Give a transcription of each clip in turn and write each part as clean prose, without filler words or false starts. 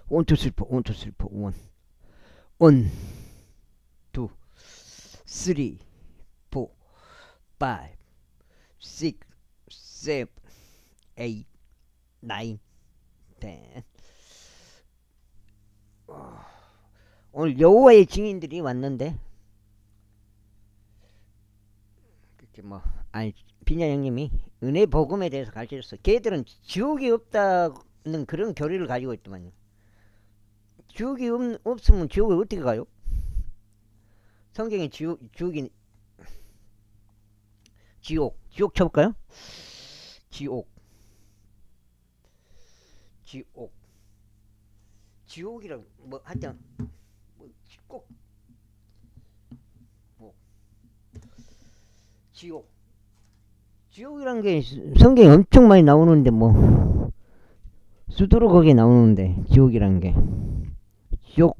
원투 슬포 원투 슬포 원 투 쓰리 포 파이브 식 세븐 에잇 나인 텐. 오늘 여호와의 증인들이 왔는데 그렇게 뭐 아니 빈야 형님이 은혜 복음에 대해서 가르쳐줬어. 걔들은 지옥이 없다는 그런 교리를 가지고 있더만요. 지옥이 없으면 지옥에 어떻게 가요? 성경에 지옥이 지옥 쳐볼까요? 지옥 지옥이랑 뭐 하여튼 꼭 뭐 지옥이란 게 성경에 엄청 많이 나오는데 뭐 수두룩 거기에 나오는데 지옥이란 게 지옥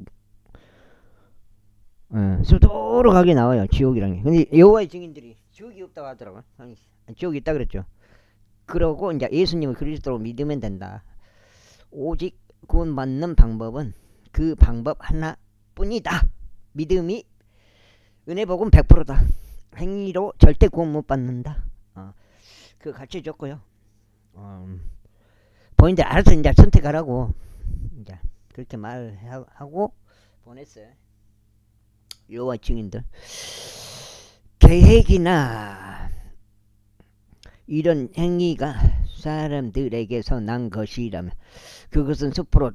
수두룩하게 나와요 지옥이란 게. 근데 여호와의 증인들이 지옥이 없다고 하더라고요. 아니, 지옥이 있다 그랬죠. 그러고 이제 예수님을 그리스도로 믿으면 된다. 오직 구원받는 방법은 그 방법 하나뿐이다. 믿음이 은혜 복음 100%다. 행위로 절대 구원 못 받는다. 그 가르쳐줬고요. 본인들 알아서 이제 선택하라고 이제 그렇게 말하고 보냈어요. 여호와 증인들 계획이나 이런 행위가 사람들에게서 난 것이라면 그것은 숲으로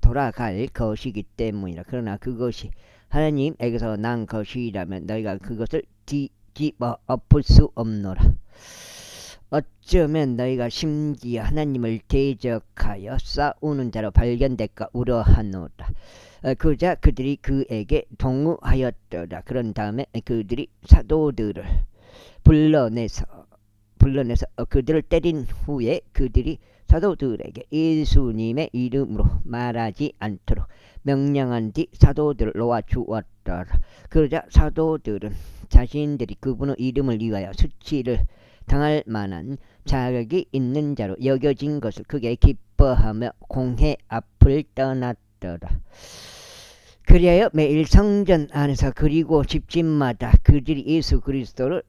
돌아갈 것이기 때문이라. 그러나 그것이 하나님에게서 난 것이라면 너희가 그것을 뒤집어 엎을 수 없노라. 어쩌면 너희가 심지어 하나님을 대적하여 싸우는 자로 발견될까 우려하노라. 그자 그들이 그에게 동의하였더라. 그런 다음에 그들이 사도들을 불러내서 그들을 때린 후에 그들이 사도들에게 예수님의 이름으로 말하지 않도록 명령한 뒤 사도들을 놓아주었더라. 그러자 사도들은 자신들이 그분의 이름을 위하여 수치를 당할 만한 자격이 있는 자로 여겨진 것을 크게 기뻐하며 공회 앞을 떠났더라. 그리하여 매일 성전 안에서 그리고 집집마다 그들이 예수 그리스도를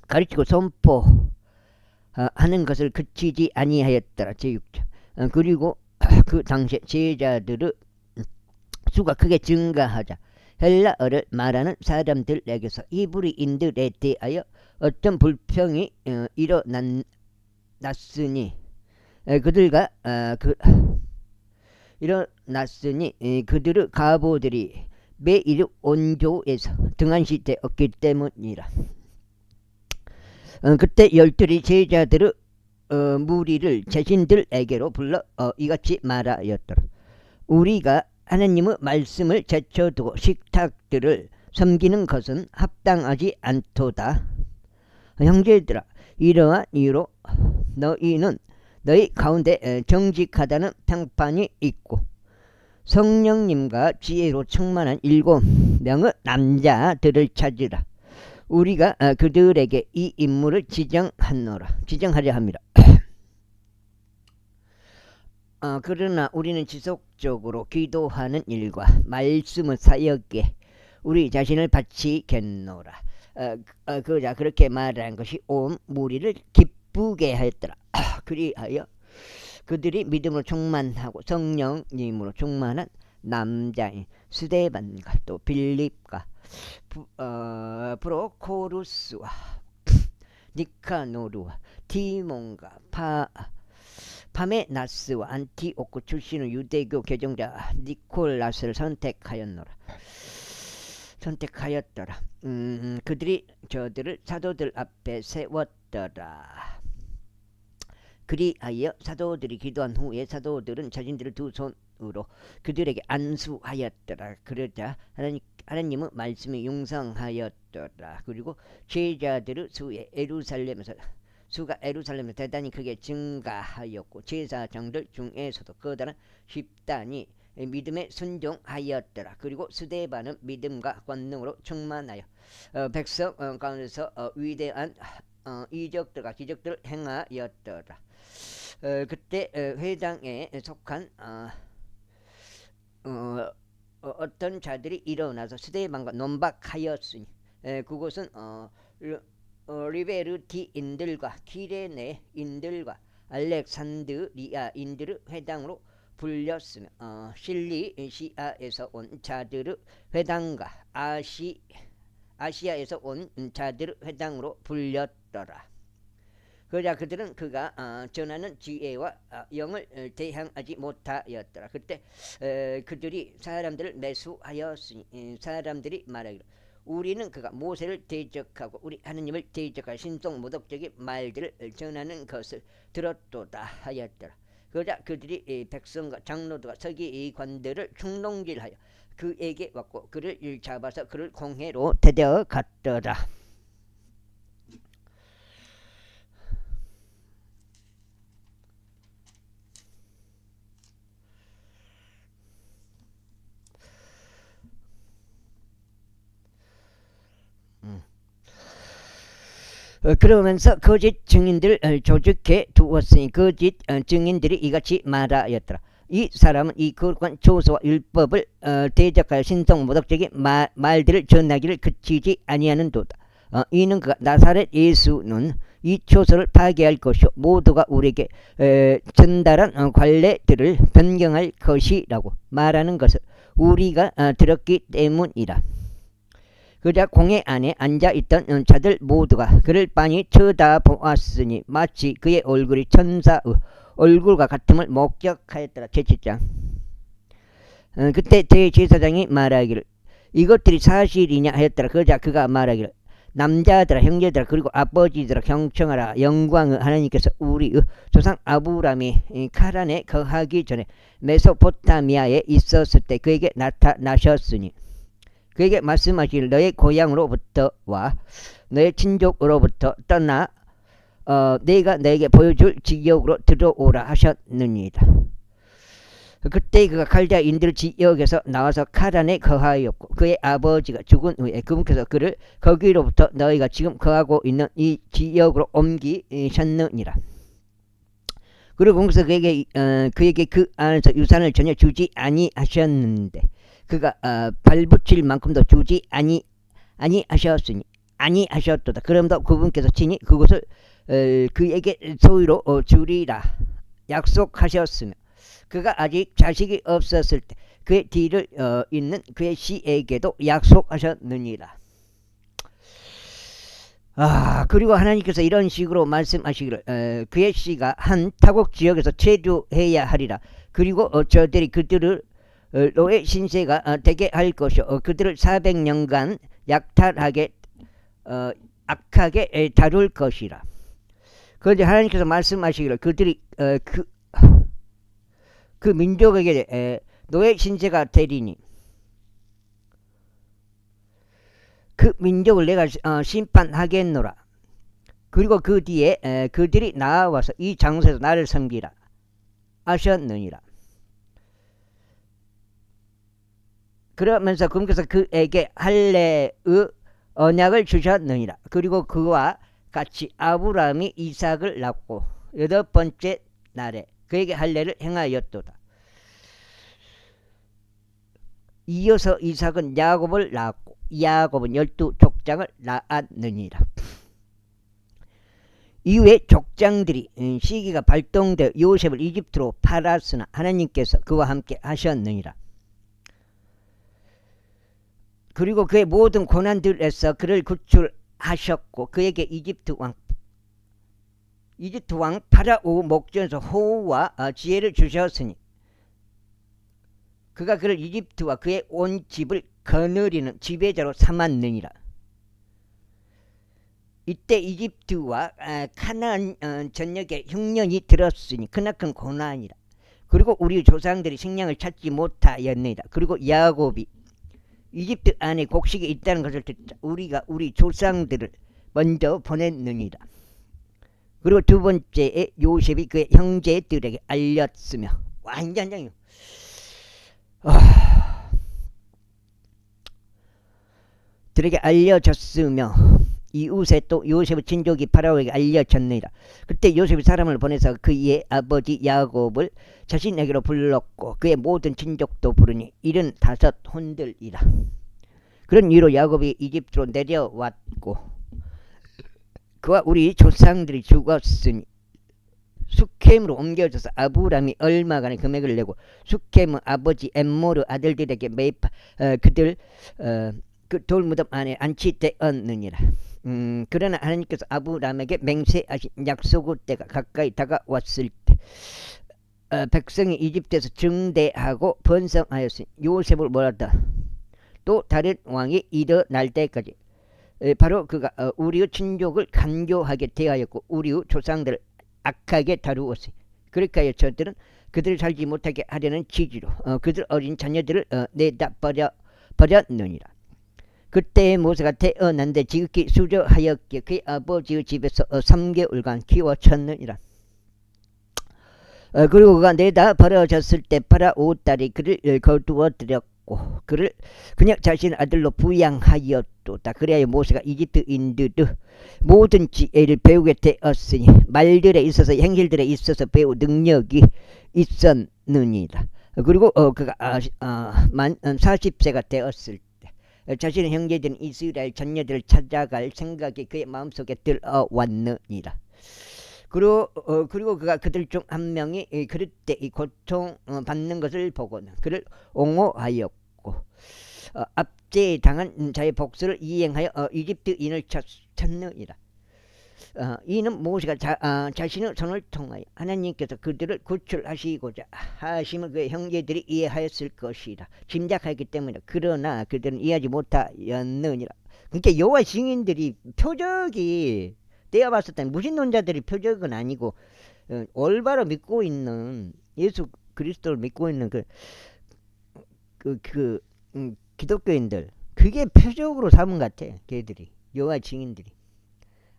가르치고 선포하는 것을 그치지 아니하였더라. 제6장. 그리고 그 당시에 제자들의 수가 크게 증가하자 헬라어를 말하는 사람들에게서 이브리인들에 대하여 어떤 불평이 일어났으니 그들의 가보들이 매일 온교에서 등한시되었기 때문이라. 그때 열둘이 제자들의 무리를 자신들에게로 불러 이같이 말하였더라. 우리가 하나님의 말씀을 제쳐두고 식탁들을 섬기는 것은 합당하지 않도다. 형제들아, 이러한 이유로 너희는 너희 가운데 정직하다는 평판이 있고 성령님과 지혜로 충만한 7명의 남자들을 찾으라. 우리가 그들에게 이 임무를 지정하려 합니다. 그러나 우리는 지속적으로 기도하는 일과 말씀의 사역에 우리 자신을 바치겠노라. 그자 그렇게 말한 것이 온 무리를 기쁘게 하였더라. 그리하여 그들이 믿음으로 충만하고 성령님으로 충만한 남자인 스데반과 또 빌립과 프로코루스와 니카노르와 티몬과 파메나스와 안티오크 출신의 유대교 개종자 니콜라스를 선택하였더라. 그들이 저들을 사도들 앞에 세웠더라. 그리하여 사도들이 기도한 후에 사도들은 자신들의 두 손으로 그들에게 안수하였더라. 그러자 하나님의 말씀이 융성하였더라. 그리고 제자들의 수가 에루살렘에서 대단히 크게 증가하였고 제사장들 중에서도 거다란 집단이 믿음에 순종하였더라. 그리고 스데반은 믿음과 권능으로 충만하여 백성 가운데서 위대한 이적들과 기적들을 행하였더라. 그때 회당에 속한 어떤 자들이 일어나서 스데반과 논박하였으니 그곳은 리베르티인들과 키레네인들과 알렉산드리아인들의 회당으로 불렸으며 실리시아에서 온 자들의 회당과 아시아에서 온 자들의 회당으로 불렸더라. 그러자 그들은 그가 전하는 지혜와 영을 대항하지 못하였더라. 그때 그들이 사람들을 매수하였으니 사람들이 말하기를 우리는 그가 모세를 대적하고 우리 하느님을 대적할 신성모독적인 말들을 전하는 것을 들었도다 하였더라. 그러자 그들이 백성과 장로들과 서기관들을 충동질하여 그에게 왔고 그를 잡아서 그를 공회로 데려 갔더라. 그러면서 거짓 증인들을 조직해 두었으니 거짓 증인들이 이같이 말하였더라. 이 사람은 이 거룩한 조서와 율법을 대적하여 신성모독적인 말들을 전하기를 그치지 아니하는도다. 이는 그가 나사렛 예수는 이 조서를 파괴할 것이요 모두가 우리에게 전달한 관례들을 변경할 것이라고 말하는 것을 우리가 들었기 때문이라. 그자 공회 안에 앉아있던 자들 모두가 그를 빤히 쳐다보았으니 마치 그의 얼굴이 천사의 얼굴과 같음을 목격하였더라. 제7장. 그때 대제사장이 말하기를 이것들이 사실이냐 하였더라. 그자 그가 말하기를 남자들아 형제들아 그리고 아버지들아 경청하라. 영광의 하나님께서 우리의 조상 아브라함이 카란에 거하기 전에 메소포타미아에 있었을 때 그에게 나타나셨으니 그에게 말씀하시기를 너의 고향으로부터와 너의 친족으로부터 떠나 내가 너에게 보여줄 지역으로 들어오라 하셨느니라. 그때 그가 갈대아인들 지역에서 나와서 카란에 거하였고 그의 아버지가 죽은 후에 그분께서 그를 거기로부터 너희가 지금 거하고 있는 이 지역으로 옮기셨느니라. 그리고 그래서 그에게 그 안에서 유산을 전혀 주지 아니하셨는데 그가 발붙일 만큼도 주지 아니하셨으니 아니하셨도다. 그럼도 그분께서 친히 그것을 그에게 소유로 주리라 약속하셨으며 그가 아직 자식이 없었을 때 그의 뒤를 잇는 그의 씨에게도 약속하셨느니라. 그리고 하나님께서 이런 식으로 말씀하시기를 그의 씨가 한 타국 지역에서 체류해야 하리라. 그리고 저들이 그들을 로의 신세가 되게 할 것이요 그들을 400년간 약탈하게 악하게 다룰 것이라. 그런데 하나님께서 말씀하시기를 그들이 그 민족에게 노예 신세가 되리니 그 민족을 내가 심판하겠노라. 그리고 그 뒤에 그들이 나와서 이 장소에서 나를 섬기라 하셨느니라. 그러면서 그분께서 그에게 할례의 언약을 주셨느니라. 그리고 그와 같이 아브라함이 이삭을 낳고 8번째 날에 그에게 할례를 행하였도다. 이어서 이삭은 야곱을 낳았고 야곱은 12족장을 낳았느니라. 이후에 족장들이 시기가 발동되어 요셉을 이집트로 팔았으나 하나님께서 그와 함께 하셨느니라. 그리고 그의 모든 고난들에서 그를 구출하셨고 그에게 이집트 왕 파라오 목전에서 호우와 지혜를 주셨으니 그가 그를 이집트와 그의 온 집을 거느리는 지배자로 삼았느니라. 이때 이집트와 가나안 전역에 흉년이 들었으니 크나큰 고난이라. 그리고 우리 조상들이 식량을 찾지 못하였느니라. 그리고 야곱이 이집트 안에 곡식이 있다는 것을 듣자 우리가 우리 조상들을 먼저 보냈느니라. 그리고 두 번째에 요셉이 그의 형제들에게 알렸으며 완전히 들에게 알려졌으며 이웃에 또 요셉의 친족이 파라오에게 알려졌느니라. 그때 요셉이 사람을 보내서 그의 아버지 야곱을 자신에게로 불렀고 그의 모든 친족도 부르니 75혼들이라. 그런 이유로 야곱이 이집트로 내려왔고 그와 우리 조상들이 죽었으니 수켐으로 옮겨져서 아브람이 얼마간의 금액을 내고 수켐의 아버지 엠모르 아들들에게 매입 그들 그 돌무덤 안에 안치되었느니라. 그러나 하나님께서 아브람에게 맹세하신 약속의 때가 가까이 다가왔을 때 백성이 이집트에서 증대하고 번성하였으니 요셉을 몰았다. 또 다른 왕이 일어날 때까지 바로 그가 우리의 친족을 간교하게 대하였고 우리의 조상들을 악하게 다루었으니 그렇게 하여 저들은 그들을 살지 못하게 하려는 취지로 그들 어린 자녀들을 내다 버렸느니라. 그때 모세가 태어난데 지극히 수저하였기에 그의 아버지의 집에서 3개월간 키워쳤느니라. 그리고 그가 내다 버려졌을 때 파라오 딸이 그를 거두어들였고 그를 그냥 자신의 아들로 부양하였도다. 그래야 모세가 이집트인들의 모든 지혜를 배우게 되었으니 말들에 있어서 행실들에 있어서 배우 능력이 있었느니라. 그리고 그가 만 40세가 되었을 때 자신의 형제들인 이스라엘 자녀들을 찾아갈 생각이 그의 마음속에 들어왔느니라. 그리고 그가 그들 중 한 명이 그럴 때 이 고통 받는 것을 보고는 그를 옹호하였고 압제에 당한 자의 복수를 이행하여 이집트인을 찾느니라. 이는 모세가 자신의 손을 통하여 하나님께서 그들을 구출하시고자 하심을 그의 형제들이 이해하였을 것이라 짐작하기 때문이다. 그러나 그들은 이해하지 못하였느니라. 그러니까 여호와 증인들이 표적이 내가 봤을 때 무신론자들이 표적은 아니고 올바로 믿고 있는 예수 그리스도를 믿고 있는 기독교인들 그게 표적으로 삼은 것 같아. 걔들이 여호와 증인들이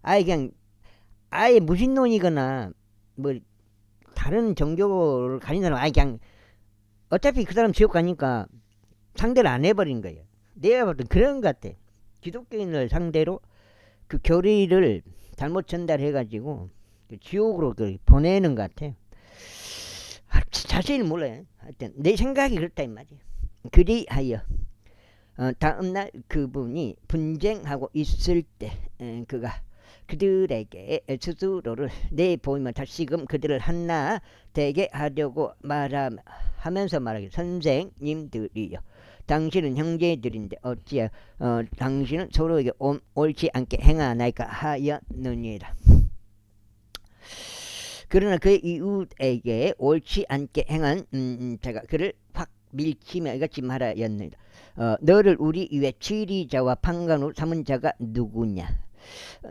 아예 무신론이거나 뭐 다른 종교를 가진 사람 그냥 어차피 그 사람 지옥 가니까 상대를 안 해버린 거예요. 내가 봤을 때 그런 것 같아. 기독교인을 상대로 그 교리를 잘못 전달해가지고 지옥으로 보내는 것 같아. 자세히는 몰라요. 하여튼 내 생각이 그렇다 이 말이야. 그리하여 다음날 그분이 분쟁하고 있을 때 그가 그들에게 스스로를 내보이며 다시금 그들을 하나 되게 하려고 하면서 말하기 선생님들이여 당신은 형제들인데 어찌하여 당신은 서로에게 옳지 않게 행하나이까 하였느니라. 그러나 그의 이웃에게 옳지 않게 행한 자가 그를 확 밀치며 이같이 말하였느니라. 너를 우리 위에 치리자와 판관으로 삼은 자가 누구냐.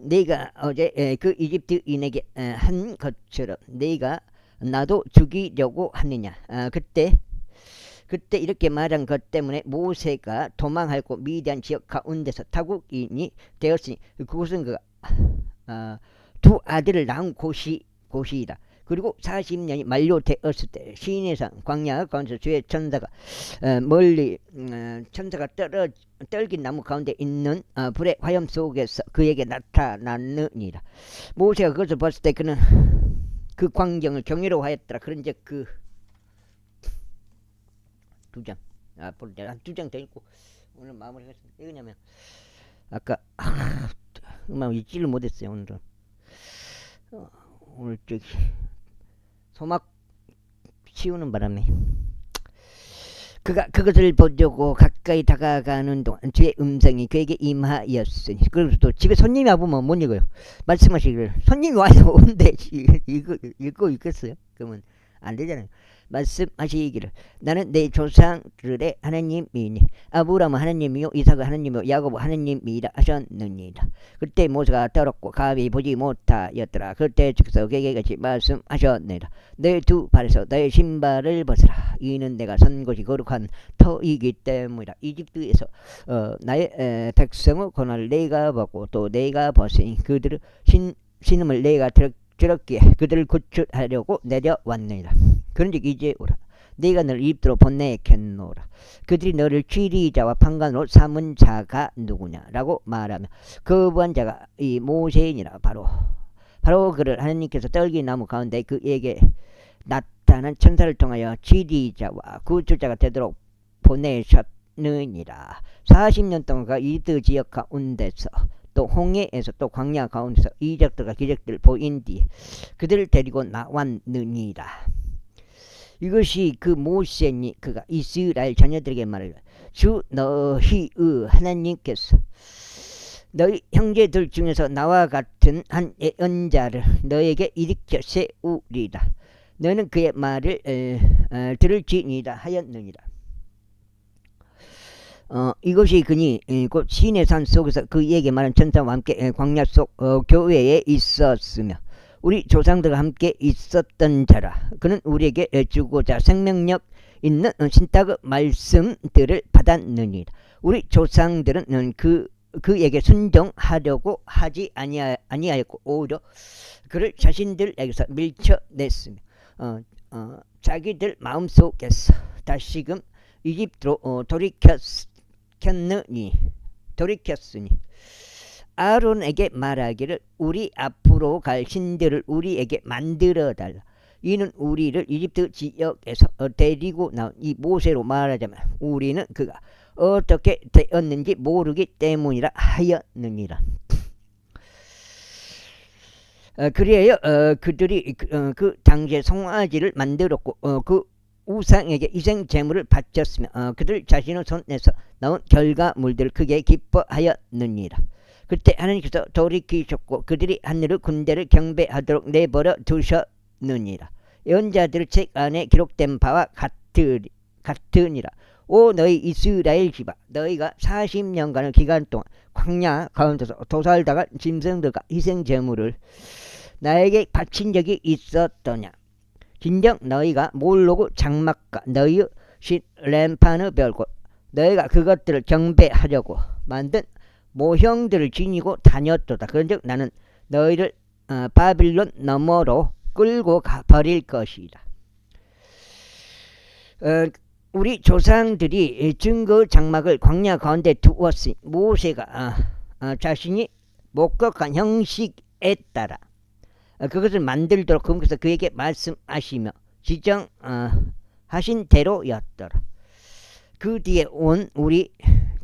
네가 어제 그 이집트인에게 한 것처럼 네가 나도 죽이려고 하느냐. 그때 이렇게 말한 것 때문에 모세가 도망하고 미디안 지역 가운데서 타국인이 되었으니 그곳은 두 아들을 낳은 곳이다. 그리고 40년이 만료되었을 때 시내산 광야 가운데서 주의 천사가 멀리 천사가 떨긴 나무 가운데 있는 불의 화염 속에서 그에게 나타났느니라. 모세가 그것을 봤을 때 그는 그 광경을 경이로워하였더라. 그런즉 그 두 장 더 읽고 오늘 마무리하겠습니다. 왜냐면 아까 음악 읽지를 못했어요. 오늘 저기 소막 치우는 바람에 그가 그것을 보려고 가까이 다가가는 동안 주의 음성이 그에게 임하였으니 그래서 또 집에 손님이 와보면 못 읽어요. 말씀하시기를 손님이 와서 온대 읽고 있겠어요? 그러면 안 되잖아요. 말씀하시기를 나는 내 조상들의 하나님이니 아브라함은 하나님이요 이삭은 하나님이요 야곱은 하나님이라 하셨느니라. 그때 모세가 떨었고 가히 보지 못하였더라. 그때 주께서 그에게 같이 말씀하셨느니라. 내 두 발에서 너의 신발을 벗으라. 이는 내가 선 곳이 거룩한 터이기 때문이라. 이집트에서 나의 백성의 고난을 내가 받고 또 내가 벗으니 그들의 신음을 내가 들었기에 그들을 구출하려고 내려왔느니라. 그런즉 이제 오라. 내가 너를 이집트로 보내겠노라. 그들이 너를 취리자와 판관으로 삼은 자가 누구냐라고 말하며 거부한 자가 이 모세이니라. 바로 그를 하나님께서 떨기나무 가운데 그에게 나타난 천사를 통하여 취리자와 구출자가 되도록 보내셨느니라. 40년 동안 그 이집트 지역 가운데서 또 홍해에서 또 광야 가운데서 이적들과 기적들을 보인 뒤에 그들을 데리고 나왔느니라. 이것이 그 모세니 그가 이스라엘 자녀들에게 말을 주 너희의 하나님께서 너희 형제들 중에서 나와 같은 한 예언자를 너에게 일으켜 세우리라. 너는 그의 말을 들을지니라 하였느니라. 이것이 그니 곧 시내산 속에서 그에게 말한 천사와 함께 광야 속 교회에 있었으며 우리 조상들과 함께 있었던 자라. 그는 우리에게 주고자 생명력 있는 신탁의 말씀들을 받았느니라. 우리 조상들은 그에게 순종하려고 하지 아니하였고 오히려 그를 자신들에게서 밀쳐냈으며 자기들 마음속에서 다시금 이집트로 돌이켰으니 아론에게 말하기를 우리 앞으로 갈 신들을 우리에게 만들어 달라. 이는 우리를 이집트 지역에서 데리고 나온 이 모세로 말하자면 우리는 그가 어떻게 되었는지 모르기 때문이라 하였느니라. 그리하여 그들이 그 당시에 송아지를 만들었고 그 우상에게 희생 제물을 바쳤으며 그들 자신의 손에서 나온 결과물들을 크게 기뻐하였느니라. 그때 하나님께서 돌이키셨고 그들이 하늘의 군대를 경배하도록 내버려 두셨느니라. 예언자들 책 안에 기록된 바와 같으니라. 오 너희 이스라엘 집아, 너희가 40년간의 기간 동안 광야 가운데서 도살당한 짐승들과 희생 제물을 나에게 바친 적이 있었더냐. 진정 너희가 몰로고 장막과 너희의 신 램판의 별고 너희가 그것들을 경배하려고 만든 모형들을 지니고 다녔도다. 그런즉 나는 너희를 바빌론 너머로 끌고 가버릴 것이다. 우리 조상들이 증거 장막을 광야 가운데 두었으니 모세가 자신이 목격한 형식에 따라 그것을 만들도록 그분께서 그에게 말씀하시며 지정하신 대로였더라. 그 뒤에 온 우리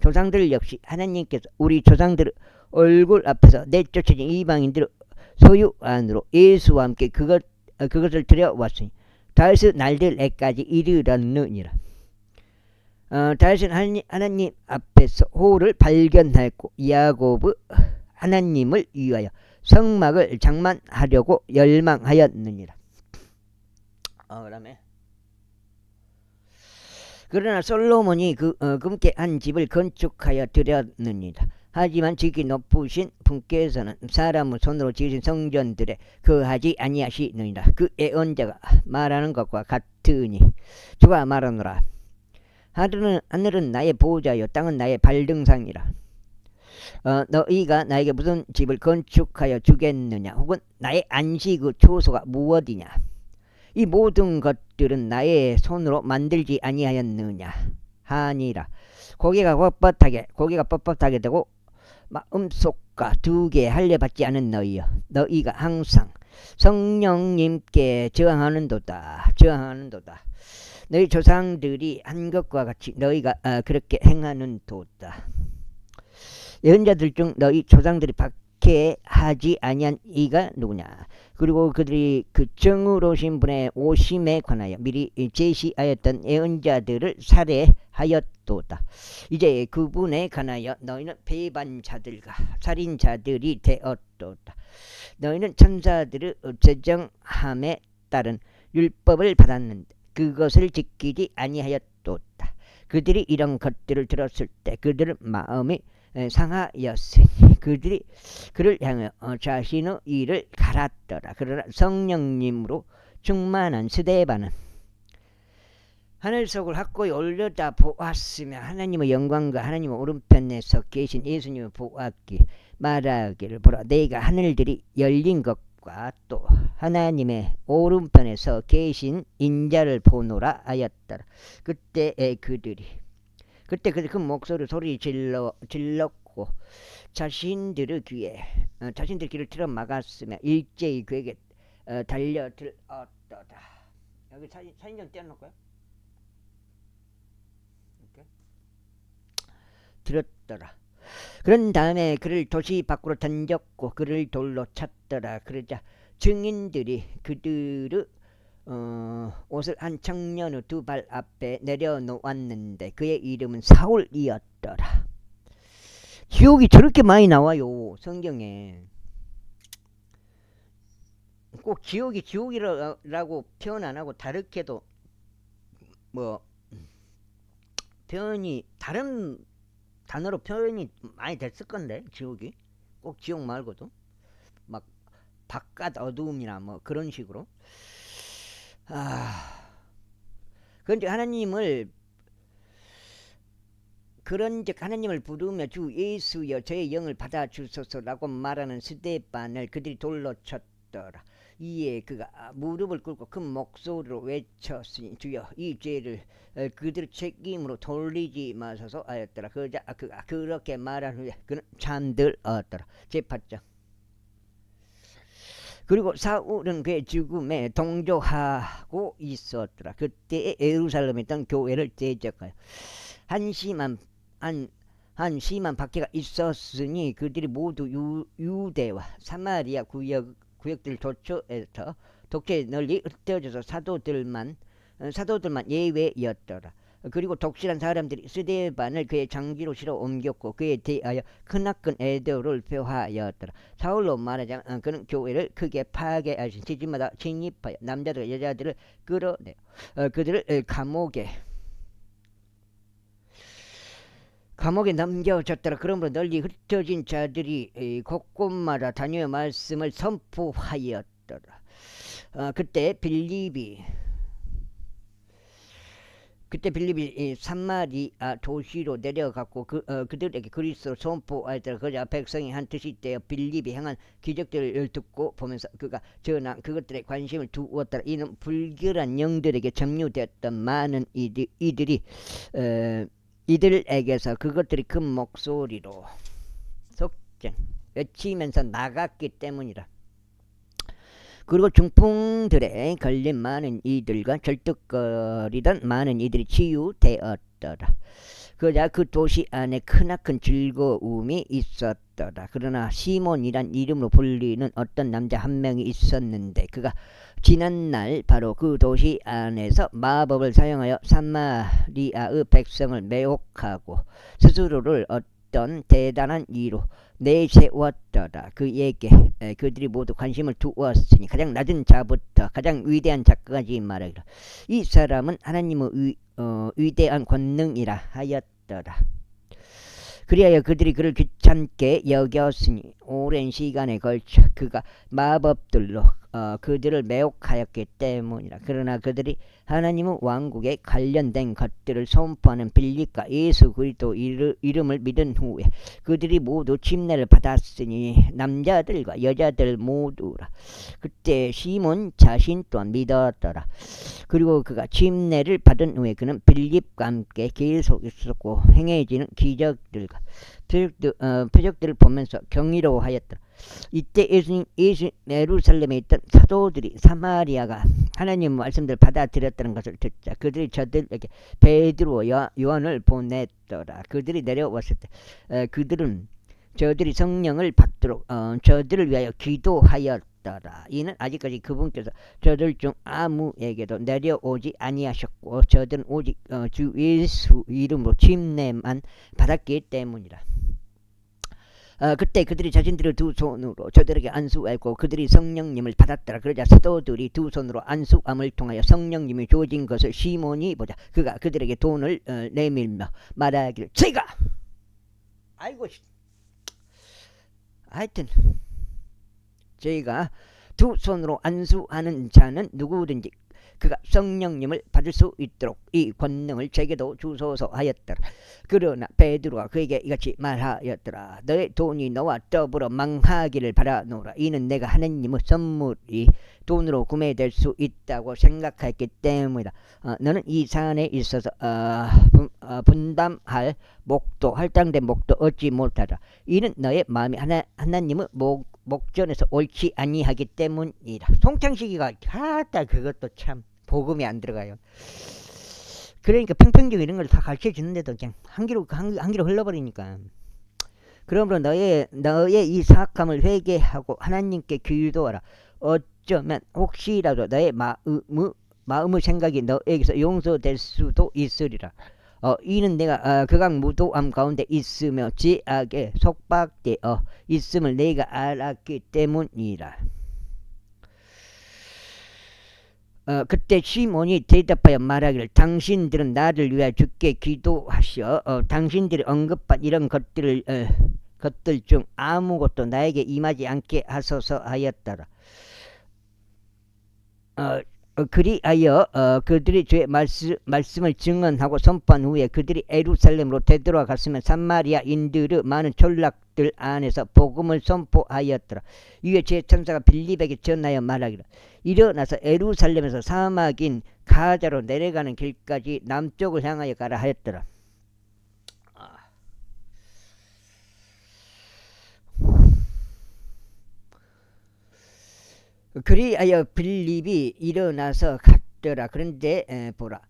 조상들 역시 하나님께서 우리 조상들의 얼굴 앞에서 내쫓아진 이방인들의 소유 안으로 예수와 함께 그것을 들여왔으니 다윗의 날들에까지 이르렀느니라. 다윗은 하나님 앞에서 호를 발견하였고 야곱의 하나님을 위하여 성막을 장만하려고 열망하였느니라. 그다음에 그러나 솔로몬이 그분께 한 집을 건축하여 드렸느니라. 하지만 지극히 높으신 분께서는 사람의 손으로 지으신 성전들에 거하지 아니하시느니라. 그 예언자가 말하는 것과 같으니 주가 말하노라. 하늘은 나의 보호자요 땅은 나의 발등상이라. 너희가 나에게 무슨 집을 건축하여 주겠느냐 혹은 나의 안식의 초소가 무엇이냐. 이 모든 것들은 나의 손으로 만들지 아니하였느냐 하니라. 고개가 뻣뻣하게 되고 마음속과 두개 할례받지 않은 너희가 항상 성령님께 저항하는도다. 너희 조상들이 한 것과 같이 너희가 그렇게 행하는도다. 예언자들 중 너희 조상들이 박해하지 아니한 이가 누구냐. 그리고 그들이 그 정의로우신 분의 오심에 관하여 미리 제시하였던 예언자들을 살해하였도다. 이제 그분에 관하여 너희는 배반자들과 살인자들이 되었도다. 너희는 천사들의 제정함에 따른 율법을 받았는데 그것을 지키지 아니하였도다. 그들이 이런 것들을 들었을 때 그들의 마음이 상하였으니 그들이 그를 향해 자신의 일을 갈았더라. 그러나 성령님으로 충만한 스데반은 하늘 속을 확고히 올려다 보았으며 하나님의 영광과 하나님의 오른편에 서 계신 예수님을 보았기 말하기를 보라. 내가 하늘들이 열린 것 예수가 또 하나님의 오른편에서 계신 인자를 보노라 하였더라. 그때 그 목소리 소리 질렀고 자신들의 귀를 틀어 막았으며 일제히 그에게 달려들었더라. 여기 사진 좀 떼어놓을까요? 이렇게 들었더라. 그런 다음에 그를 도시 밖으로 던졌고 그를 돌로 찼더라. 그러자 증인들이 그들의 옷을 한 청년의 두 발 앞에 내려놓았는데 그의 이름은 사울이었더라. 지옥이 저렇게 많이 나와요, 성경에. 꼭 지옥이 지옥이라고 표현 안 하고 다르게도 뭐 표현이 다른 단어로 표현이 많이 됐을 건데, 지옥이 꼭 지옥 말고도 막 바깥 어두움이나 뭐 그런 식으로. 그런데 하나님을 부르며 주 예수여 저의 영을 받아주소서라고 말하는 스데반을 그들이 돌로 쳤더라. 이에 그가 무릎을 꿇고 큰 목소리로 외쳤으니 주여 이 죄를 그들의 책임으로 돌리지 마소서 하였더라. 그가 그렇게 말한 후에 그는 잠들었더라. 제8장. 그리고 사울은 그의 죽음에 동조하고 있었더라. 그때 예루살렘에 있던 교회를 대적하여 한심한 박해가 있었으니 그들이 모두 유대와 사마리아 구역들 도처에서 독재에 널리 흩어져서 사도들만 예외였더라. 그리고 독실한 사람들이 스데반을 그의 장기로 실어 옮겼고 그에 대하여 크나큰 애도를 표하였더라. 사울로 말하자면 그는 교회를 크게 파괴하신 시집마다 진입하여 남자들 여자들을 끌어내어 그들을 감옥에 넘겨졌더라. 그러므로 널리 흩어진 자들이 곳곳마다 다녀 말씀을 선포하였더라. 그때 빌립이 사마리아 도시로 내려갔고 그들에게 그리스도를 선포하였더라. 그러자 백성이 한 뜻이 되어 빌립이 행한 기적들을 듣고 보면서 그가 전하 그것들에 관심을 두었더라. 이는 불결한 영들에게 점유되었던 많은 이들에게서 그것들이 큰 목소리로 속전 외치면서 나갔기 때문이라. 그리고 중풍들에 걸린 많은 이들과 절뚝거리던 많은 이들이 치유되었더라. 그러자 그 도시 안에 크나큰 즐거움이 있었더라. 그러나 시몬이란 이름으로 불리는 어떤 남자 한 명이 있었는데 그가 지난날 바로 그 도시 안에서 마법을 사용하여 사마리아의 백성을 매혹하고 스스로를 어떤 대단한 이로 내세웠더라. 그에게 그들이 모두 관심을 두었으니 가장 낮은 자부터 가장 위대한 자까지 말하기를 이 사람은 하나님의 위대한 권능이라 하였더라. 그리하여 그들이 그를 귀찮게 여겼으니 오랜 시간에 걸쳐 그가 마법들로 그들을 매혹하였기 때문이라. 그러나 그들이 하나님의 왕국에 관련된 것들을 선포하는 빌립과 예수 그리스도 이름을 믿은 후에 그들이 모두 침례를 받았으니 남자들과 여자들 모두라. 그때 시몬 자신 또한 믿었더라. 그리고 그가 침례를 받은 후에 그는 빌립과 함께 계속 있었고 행해지는 기적들과 표적들을 보면서 경이로워하였더라. 이때 예루살렘에 있던 사도들이 사마리아가 하나님 말씀들을 받아들였다는 것을 듣자 그들이 저들에게 베드로와 요한을 보냈더라. 그들이 내려왔을 때 저들이 성령을 받도록 저들을 위하여 기도하였더라. 이는 아직까지 그분께서 저들 중 아무에게도 내려오지 아니하셨고 저들은 오직 주 예수 이름으로 침례만 받았기 때문이라. 그때 그들이 자신들의 두 손으로 저들에게 안수하였고 그들이 성령님을 받았더라. 그러자 사도들이 두 손으로 안수함을 통하여 성령님이 주어진 것을 시몬이 보자 그가 그들에게 돈을 내밀며 말하기를 제가 두 손으로 안수하는 자는 누구든지 그가 성령님을 받을 수 있도록 이 권능을 제게도 주소서 하였더라. 그러나 베드로가 그에게 이같이 말하였더라. 너의 돈이 너와 더불어 망하기를 바라노라. 이는 내가 하느님의 선물이 돈으로 구매될 수 있다고 생각했기 때문이다. 너는 이 사안에 있어서 분담할 목도 할당된 목도 얻지 못하라. 이는 너의 마음이 하나님의 목전에서 옳지 아니하기 때문이다. 송창식이가 하다 그것도 참 복음이 안 들어가요. 그러니까 평평경 이런 걸 다 가르쳐 주는데도 그냥 한 귀로 흘러버리니까. 그러므로 너의 이 사악함을 회개하고 하나님께 기도하라. 어쩌면 혹시라도 너의 마음의 생각이 너에게서 용서될 수도 있으리라. 이는 내가 극악 무도함 가운데 있으며 죄악에 속박되어 있음을 내가 알았기 때문이라. 그때 시몬이 대답하여 말하기를 당신들은 나를 위하여 주께 기도하시어 당신들이 언급한 이런 것들 중 아무것도 나에게 임하지 않게 하소서 하였더라. 그리하여 그들이 주의 말씀을 증언하고 선포한 후에 그들이 예루살렘으로 되돌아갔으면 사마리아인들의 많은 촌락들 안에서 복음을 선포하였더라. 이에 제 천사가 빌립에게 전하여 말하기를 일어나서 예루살렘에서 사막인 가자로 내려가는 길까지 남쪽을 향하여 가라 하였더라. 그리하여 빌립이 일어나서 갔더라. 그런데 보라,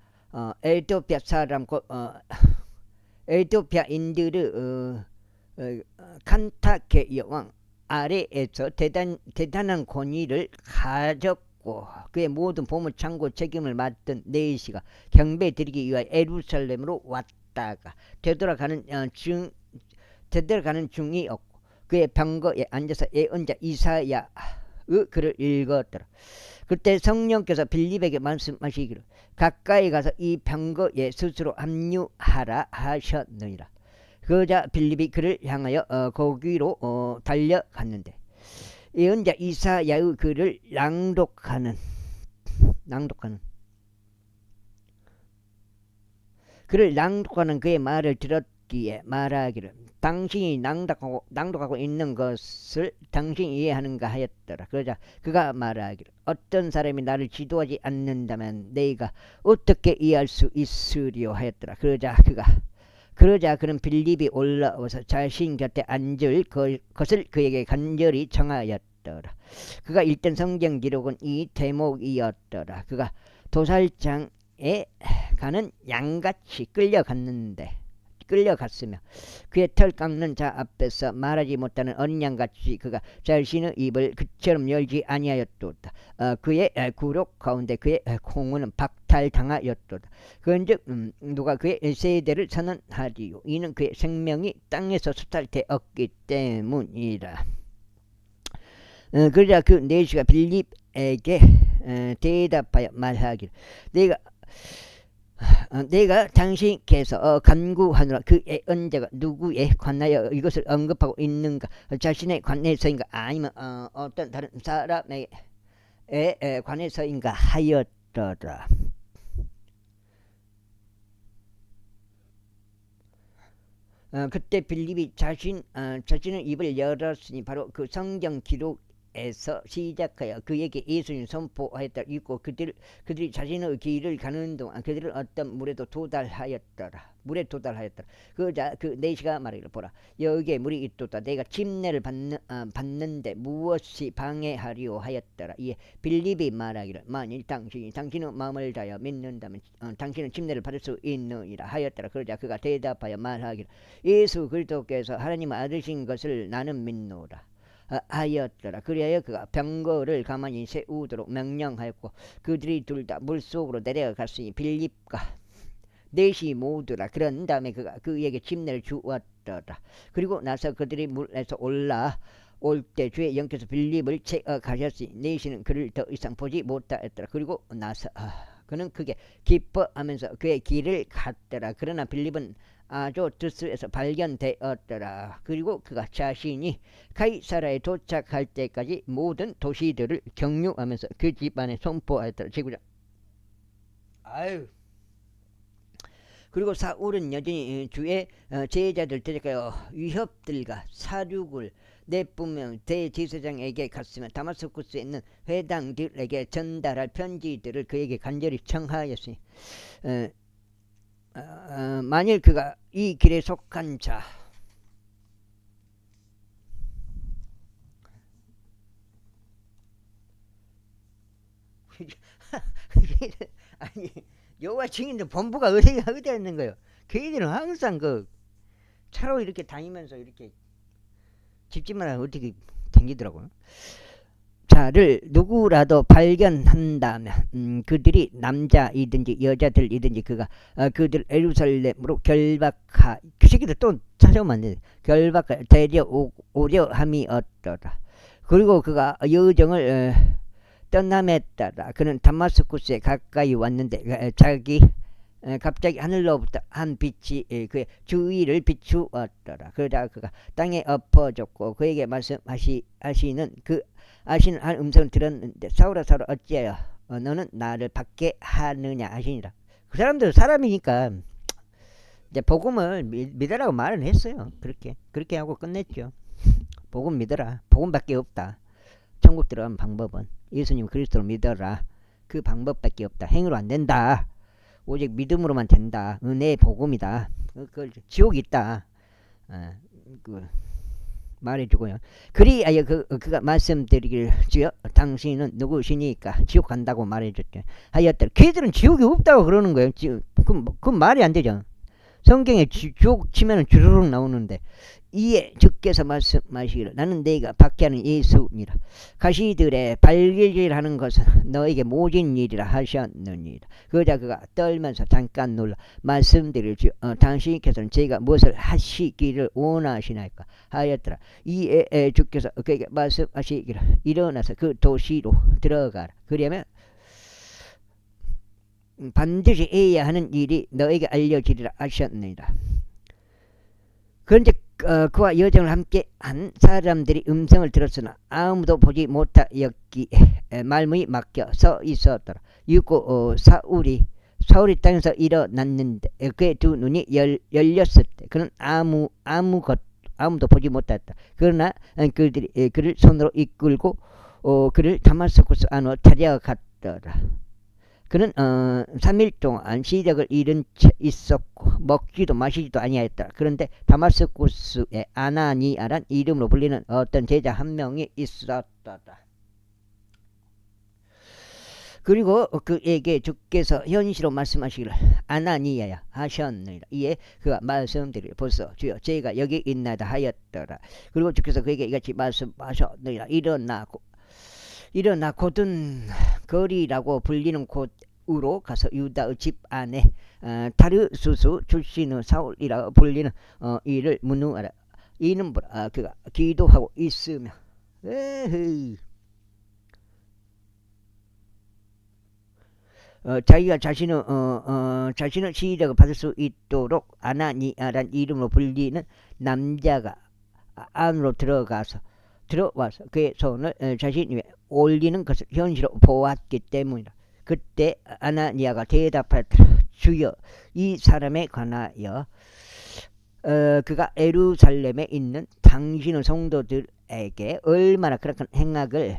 에티오피아 사람 에티오피아인들의 칸타케 여왕 아래에서 대단한 권위를 가졌고 그의 모든 보물 창고 책임을 맡던 네시가 경배 드리기 위하여 예루살렘으로 왔다가 되돌아가는 중이었고 그의 병거에 앉아서 예언자 이사야 글을 읽었더라. 그때 성령께서 빌립에게 말씀하시기를 가까이 가서 이 병거에 스스로 합류하라 하셨느니라. 그러자 빌립이 그를 향하여 거기로 달려갔는데 예언자 이사야의 글을 낭독하는 그의 말을 들었기에 말하기를 당신이 낭독하고 있는 것을 당신이 이해하는가 하였더라. 그러자 그가 말하기를 어떤 사람이 나를 지도하지 않는다면 내가 어떻게 이해할 수 있으리요 하였더라. 그러자 그는 빌립이 올라와서 자신 곁에 앉을 것을 그에게 간절히 청하였더라. 그가 읽던 성경 기록은 이 대목이었더라. 그가 도살장에 가는 양같이 끌려갔으며 그의 털 깎는 자 앞에서 말하지 못하는 어린 양같이 그가 자신의 입을 그처럼 열지 아니하였도다. 그의 구록 가운데 그의 공문은 박탈당하였도다. 그런즉 누가 그의 세대를 선언하리요. 이는 그의 생명이 땅에서 수탈되었기 때문이라. 그러자 그 네시가 빌립에게 대답하여 말하기를 내가 당신께서 간구하노라. 그 예언자가 누구에 관하여 이것을 언급하고 있는가? 자신의 관해서인가 아니면 어떤 다른 사람에 관해서인가 하였더라. 그때 빌립이 자신의 입을 열었으니 바로 그 성경 기록에서 시작하여 그에게 예수님 선포하였다. 있고 그들이 자신의 길을 가는 동안 그들은 어떤 물에 도달하였더라. 그자 그 네시가 말하기를 보라, 여기에 물이 있도다. 내가 침례를 받는데 무엇이 방해하리오 하였더라. 이에 빌립이 말하기를 만일 당신의 마음을 다하여 믿는다면 당신은 침례를 받을 수 있느니라 하였더라. 그러자 그가 대답하여 말하기를 예수 그리스도께서 하나님의 아들이신 것을 나는 믿노라 하였더라. 그리하여 그가 병거를 가만히 세우도록 명령하였고 그들이 둘 다 물속으로 내려갔으니 빌립과 넷이 모두라. 그런 다음에 그가 그에게 침례를 주었더라. 그리고 나서 그들이 물에서 올라올 때 주의 영께서 빌립을 채가셨으니 넷이는 그를 더 이상 보지 못하였더라. 그리고 나서 그는 크게 기뻐하면서 그의 길을 갔더라. 그러나 빌립은 아주 드스에서 발견되었더라. 그리고 그가 자신이 가이사라에 도착할 때까지 모든 도시들을 경유하면서 그 집안에 선포하였더라. 제구장 아유. 그리고 사울은 여전히 주의 제자들 데려가요 위협들과 사륙을 내뿜으며 대제사장에게 갔으며 다마스쿠스에 있는 회당들에게 전달할 편지들을 그에게 간절히 청하였으니 만일 그가 이 길에 속한 자 아니 여호와 증인들 본부가 어디가 있는 거예요. 걔들은 항상 그 차로 이렇게 다니면서 이렇게 집집마다 어떻게 댕기더라고요. 자를 누구라도 발견한다면 그들이 남자이든지 여자들이든지 그가 그들 예루살렘으로 결박하 그 새끼들 또 찾아오면 안 돼. 결박하 데려오려 함이 어떠라. 그리고 그가 여정을 떠남에 따라 그는 다마스쿠스에 가까이 왔는데 자기 갑자기 하늘로부터 한 빛이 그의 주위를 비추었더라. 그러다가 그가 땅에 엎어졌고 그에게 말씀하시는 아시는 한 음성을 들었는데 사울아 사울아 어찌하여 너는 나를 받게 하느냐 하시니라. 그 사람들 사람이니까 이제 복음을 믿으라고 말은 했어요. 그렇게 하고 끝냈죠. 복음 믿어라. 복음밖에 없다. 천국 들어가는 방법은 예수님 그리스도를 믿어라. 그 방법밖에 없다. 행위로 안 된다. 오직 믿음으로만 된다. 은혜의 복음이다. 그 지옥이 있다. 말해주고요. 그리하여 그가 말씀드리기를 주여 당신은 누구시니까 지옥 간다고 말해줬죠. 하였더라. 걔들은 지옥이 없다고 그러는 거예요. 그건 말이 안 되죠. 성경에 지옥 치면은 주르륵 나오는데 이에 주께서 말씀하시기를 나는 네가 받게 하는 예수니라. 가시들의 발길질하는 것은 너에게 모진 일이라 하셨느니라. 그러자 그가 떨면서 잠깐 놀라 말씀드릴 주 당신께서는 제가 무엇을 하시기를 원하시나이까 하였더라. 이에 주께서 그에게 말씀하시기를 일어나서 그 도시로 들어가라. 그러면 반드시 해야 하는 일이 너에게 알려지리라 하셨느니라. 그런데 그와 여정을 함께 한 사람들이 음성을 들었으나 아무도 보지 못하였기에 말문이 막혀 서 있었더라. 유고 사울이 땅에서 일어났는데 그의 두 눈이 열렸을 때 그는 아무도 보지 못했다. 그러나 그들이 그를 손으로 이끌고 그를 다마스쿠스 안으로 데려갔더라. 그는 3일 동안 시력을 잃은 채 있었고 먹지도 마시지도 아니하였다. 그런데 다마스쿠스에 아나니아란 이름으로 불리는 어떤 제자 한 명이 있었다. 그리고 그에게 주께서 현시로 말씀하시기를 아나니아야 하셨느니라. 이에 그가 말씀드리기를 보소 주여 제가 여기 있나이다 하였더라. 그리고 주께서 그에게 이같이 말씀하셨느니라. 일어나 곧은 거리라고 불리는 곳으로 가서 유다의 집 안에 타르수스 출신의 사울이라고 불리는 이를 문우하라. 이는 뭐라 그가 기도하고 있으며 자기가 자신의 시력을 받을 수 있도록 아나니아란 이름으로 불리는 남자가 안으로 들어와서 그의 손을 자신 위에 올리는 것을 현시로 보았기 때문이다. 그때 아나니아가 대답하였다. 주여 이 사람에 관하여 그가 예루살렘에 있는 당신의 성도들에게 얼마나 그런 행악을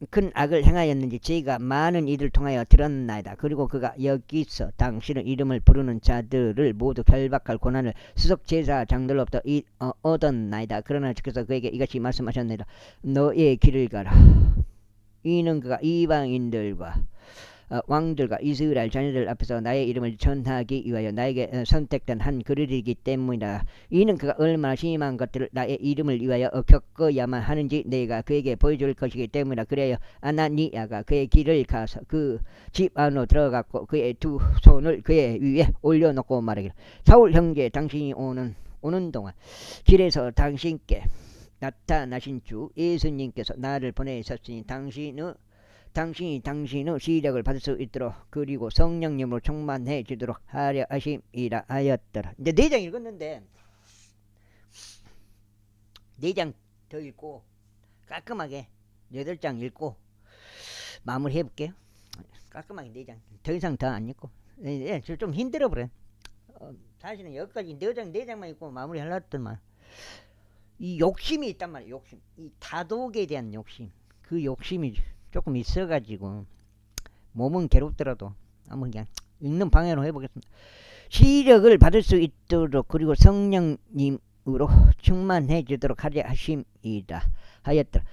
큰 악을 행하였는지 제가 많은 이들을 통하여 들었나이다. 그리고 그가 여기서 당신의 이름을 부르는 자들을 모두 결박할 권한을 수석 제사장들로부터 얻었나이다. 그러나 주께서 그에게 이같이 말씀하셨나이다. 너의 길을 가라. 이는 그가 이방인들과 왕들과 이스라엘 자녀들 앞에서 나의 이름을 전하기 위하여 나에게 선택된 한 그릇이기 때문이다. 이는 그가 얼마나 심한 것들을 나의 이름을 위하여 겪어야만 하는지 내가 그에게 보여줄 것이기 때문이다. 그래야 아나니아가 그의 길을 가서 그 집 안으로 들어갔고 그의 두 손을 그의 위에 올려놓고 말하기를 사울 형제 당신이 오는 동안 길에서 당신께 나타나신 주 예수님께서 나를 보내셨으니 당신이 당신의 시력을 받을 수 있도록 그리고 성령님으로 충만해지도록 하려 하심이라 하였더라. 이제 4장 읽었는데 4장 더 읽고 깔끔하게 8장 읽고 마무리 해볼게요. 깔끔하게 내장 더 이상 더 안 입고 예, 좀 힘들어 버려. 사실은 여기까지 내장만 입고 마무리 하려더만 이 욕심이 있단 말이야. 욕심, 이 다독에 대한 욕심, 그 욕심이 조금 있어가지고 몸은 괴롭더라도 한번 그냥 읽는 방향으로 해보겠습니다. 시력을 받을 수 있도록 그리고 성령님으로 충만해 주도록 하려 하심이다 하였더라.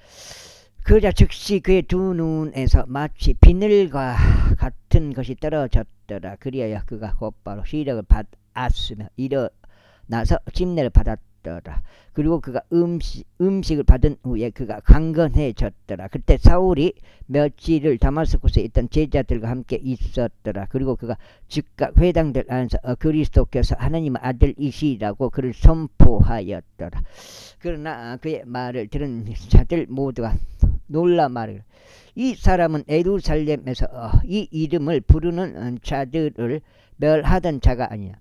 그러자 즉시 그의 두 눈에서 마치 비늘과 같은 것이 떨어졌더라. 그리하여 그가 곧바로 시력을 받았으며 일어나서 침례를 받았더라. 그리고 그가 음식을 받은 후에 그가 강건해졌더라. 그때 사울이 며칠을 다마스쿠스에 있던 제자들과 함께 있었더라. 그리고 그가 즉각 회당들 안에서 그리스도께서 하나님의 아들이시라고 그를 선포하였더라. 그러나 그의 말을 들은 자들 모두가 놀라 말을 이 사람은 예루살렘에서 이 이름을 부르는 자들을 멸하던 자가 아니냐.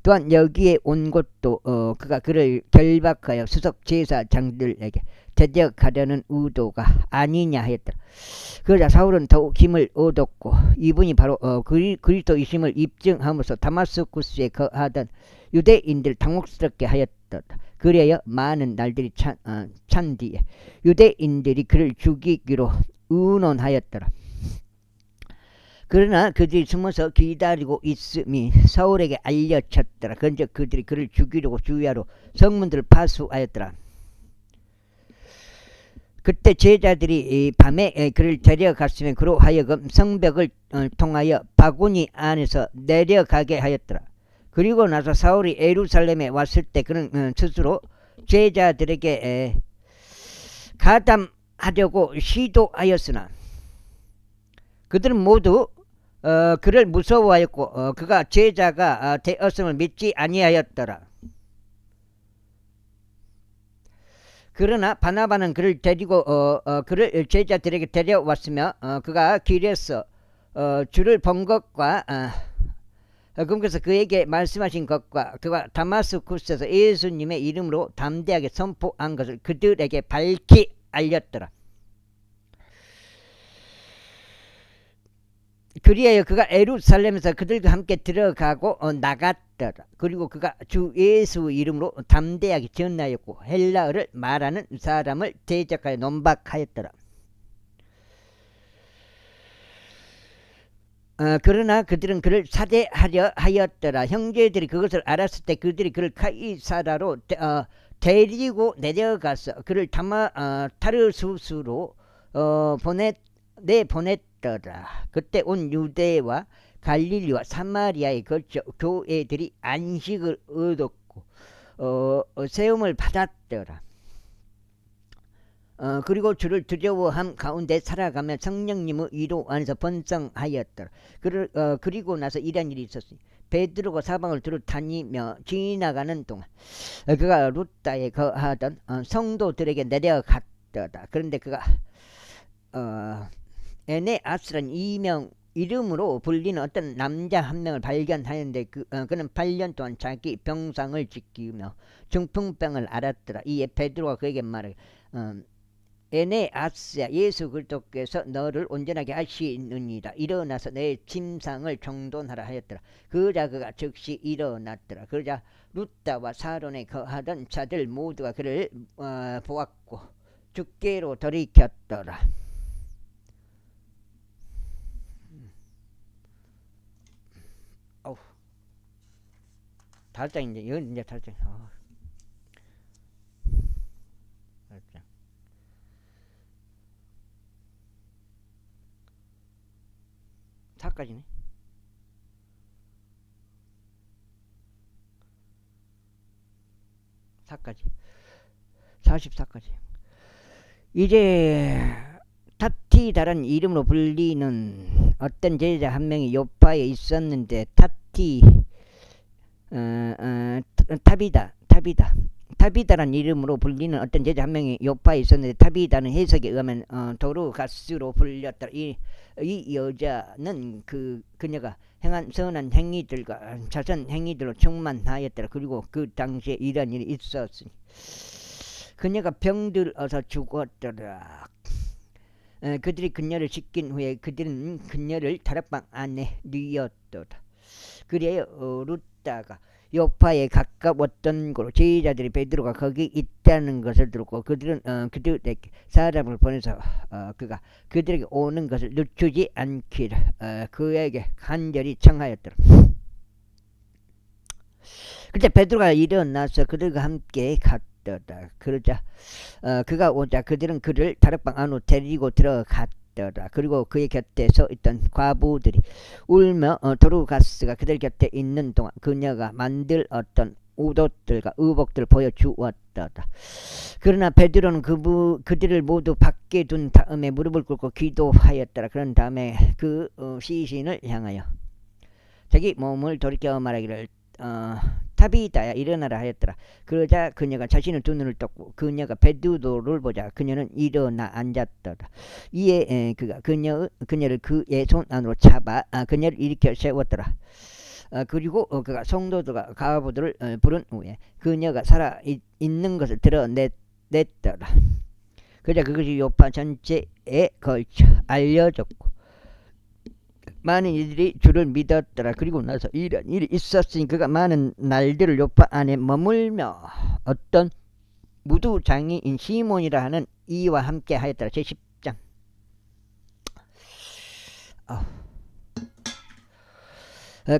또한 여기에 온 것도 그가 그를 결박하여 수석 제사장들에게 대적하려는 의도가 아니냐 하였더라. 그러자 사울은 더욱 힘을 얻었고 이분이 바로 그리스도이심을 입증하면서 다마스쿠스에 거하던 유대인들 당혹스럽게 하였더라. 그래야 많은 날들이 찬 뒤에 유대인들이 그를 죽이기로 의논하였더라. 그러나 그들이 숨어서 기다리고 있음이 사울에게 알려졌더라. 그런즉 그들이 그를 죽이려고 주야로 성문들을 파수하였더라. 그때 제자들이 밤에 그를 데려갔으면 그로 하여금 성벽을 통하여 바구니 안에서 내려가게 하였더라. 그리고 나서 사울이 예루살렘에 왔을 때 그는 스스로 제자들에게 가담하려고 시도하였으나 그들은 모두 그를 무서워하였고 그가 제자가 되었음을 믿지 아니하였더라. 그러나 바나바는 그를 데리고 그를 제자들에게 데려왔으며 그가 길에서 주를 본 것과 그래서 그에게 말씀하신 것과 그가 다마스쿠스에서 예수님의 이름으로 담대하게 선포한 것을 그들에게 밝히 알렸더라. 그리하여 그가 예루살렘에서 그들과 함께 들어가고 나갔더라. 그리고 그가 주 예수 이름으로 담대하게 전하였고 헬라어를 말하는 사람을 대적하여 논박하였더라. 그러나 그들은 그를 살해하려 하였더라. 형제들이 그것을 알았을 때 그들이 그를 카이사라로 데리고 내려가서 그를 타르수스로 보냈더라. 그때 온 유대와 갈릴리와 사마리아에 걸쳐 교회들이 안식을 얻었고 세움을 받았더라. 그리고 주를 두려워함 가운데 살아가며 성령님의 위로 안에서 번성하였더라. 그리고 나서 이런 일이 있었으니 베드로가 사방을 두루 다니며 지나가는 동안 그가 루다에 거하던 성도들에게 내려갔더라. 그런데 그가 에네아스란 이름으로 불리는 어떤 남자 한 명을 발견하였는데 그는 8년 동안 자기 병상을 지키며 중풍병을 앓았더라. 이에 베드로가 그에게 말하되 에네아스야, 예수 그리스도께서 너를 온전하게 하시느니라. 일어나서 내 침상을 정돈하라 하였더라. 그러자 그가 즉시 일어났더라. 그러자 루다와 사론에 거하던 자들 모두가 그를 보았고 주께로 돌이켰더라. 달장인데 이건 이제 달장. 달장. 4까지네. 사까지 44까지. 이제 타티다란 이름으로 불리는 어떤 제자 한 명이 요파에 있었는데 타비다란 이름으로 불리는 어떤 제자 한 명이 요파에 있었는데 타비다는 해석에 의하면 도르가스로 불렸다. 이 여자는 그녀가 행한 선한 행위들과 자선 행위들로 충만하였더라. 그리고 그 당시에 이런 일이 있었으니 그녀가 병들어서 죽었더라. 그들이 그녀를 씻긴 후에 그들은 그녀를 다락방 안에 뉘었도다. 그리하여 루다가 요파에 가까웠던 곳으로 제자들이 베드로가 거기 있다는 것을 들었고 그들은 그들에게 사람을 보내서 그가 그들에게 오는 것을 늦추지 않기를 그에게 간절히 청하였더라. 그때 베드로가 일어나서 그들과 함께 갔더라. 그러자 그가 오자 그들은 그를 다락방 안으로 데리고 들어갔더라. 그리고 그의 곁에 서 있던 과부들이 울며 도르가스가 그들 곁에 있는 동안 그녀가 만들 어떤 옷들과 의복들을 보여주었더라. 그러나 베드로는 그들을 모두 밖에 둔 다음에 무릎을 꿇고 기도하였더라. 그런 다음에 그 시신을 향하여 자기 몸을 돌이켜 말하기를 타비다야 일어나라 하였더라. 그러자 그녀가 자신의 두 눈을 떴고 그녀가 베드로를 보자 그녀는 일어나 앉았더라. 이에 그가 그녀를 그의 손 안으로 잡아 그녀를 일으켜 세웠더라. 그리고 그가 성도들과 가부들을 부른 후에 그녀가 살아 있는 것을 드러냈더라. 그러자 그것이 요파 전체에 걸쳐 알려졌고 많은 이들이 주를 믿었더라. 그리고 나서 이런 일이 있었으니 그가 많은 날들을 요파 안에 머물며 어떤 무두장이인 시몬이라 하는 이와 함께 하였더라. 제10장.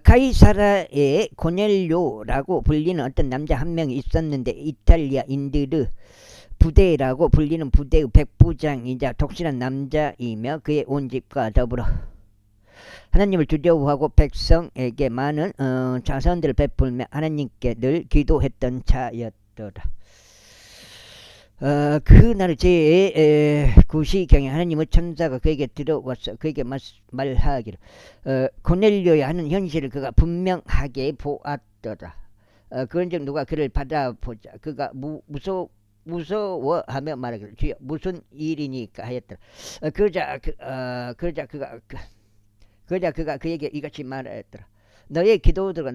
가이사라에 고넬료라고 불리는 어떤 남자 한 명이 있었는데 이탈리아인들의 부대라고 불리는 부대의 백부장이자 독실한 남자이며 그의 온 집과 더불어 하나님을 두려워하고 백성에게 많은 자선들을 베풀며 하나님께 늘 기도했던 자였더라. 그날 제9시경에 하나님의 천사가 그에게 들어와서 그에게 말하기를 고넬료야 하는 현실을 그가 분명하게 보았더라. 그런즉 누가 그를 받아보자 그가 무서워하며 말하기를 주여 무슨 일이니까 하였더라. 그러자 그가 그에게 이같이 말하였더라. 너의 기도들과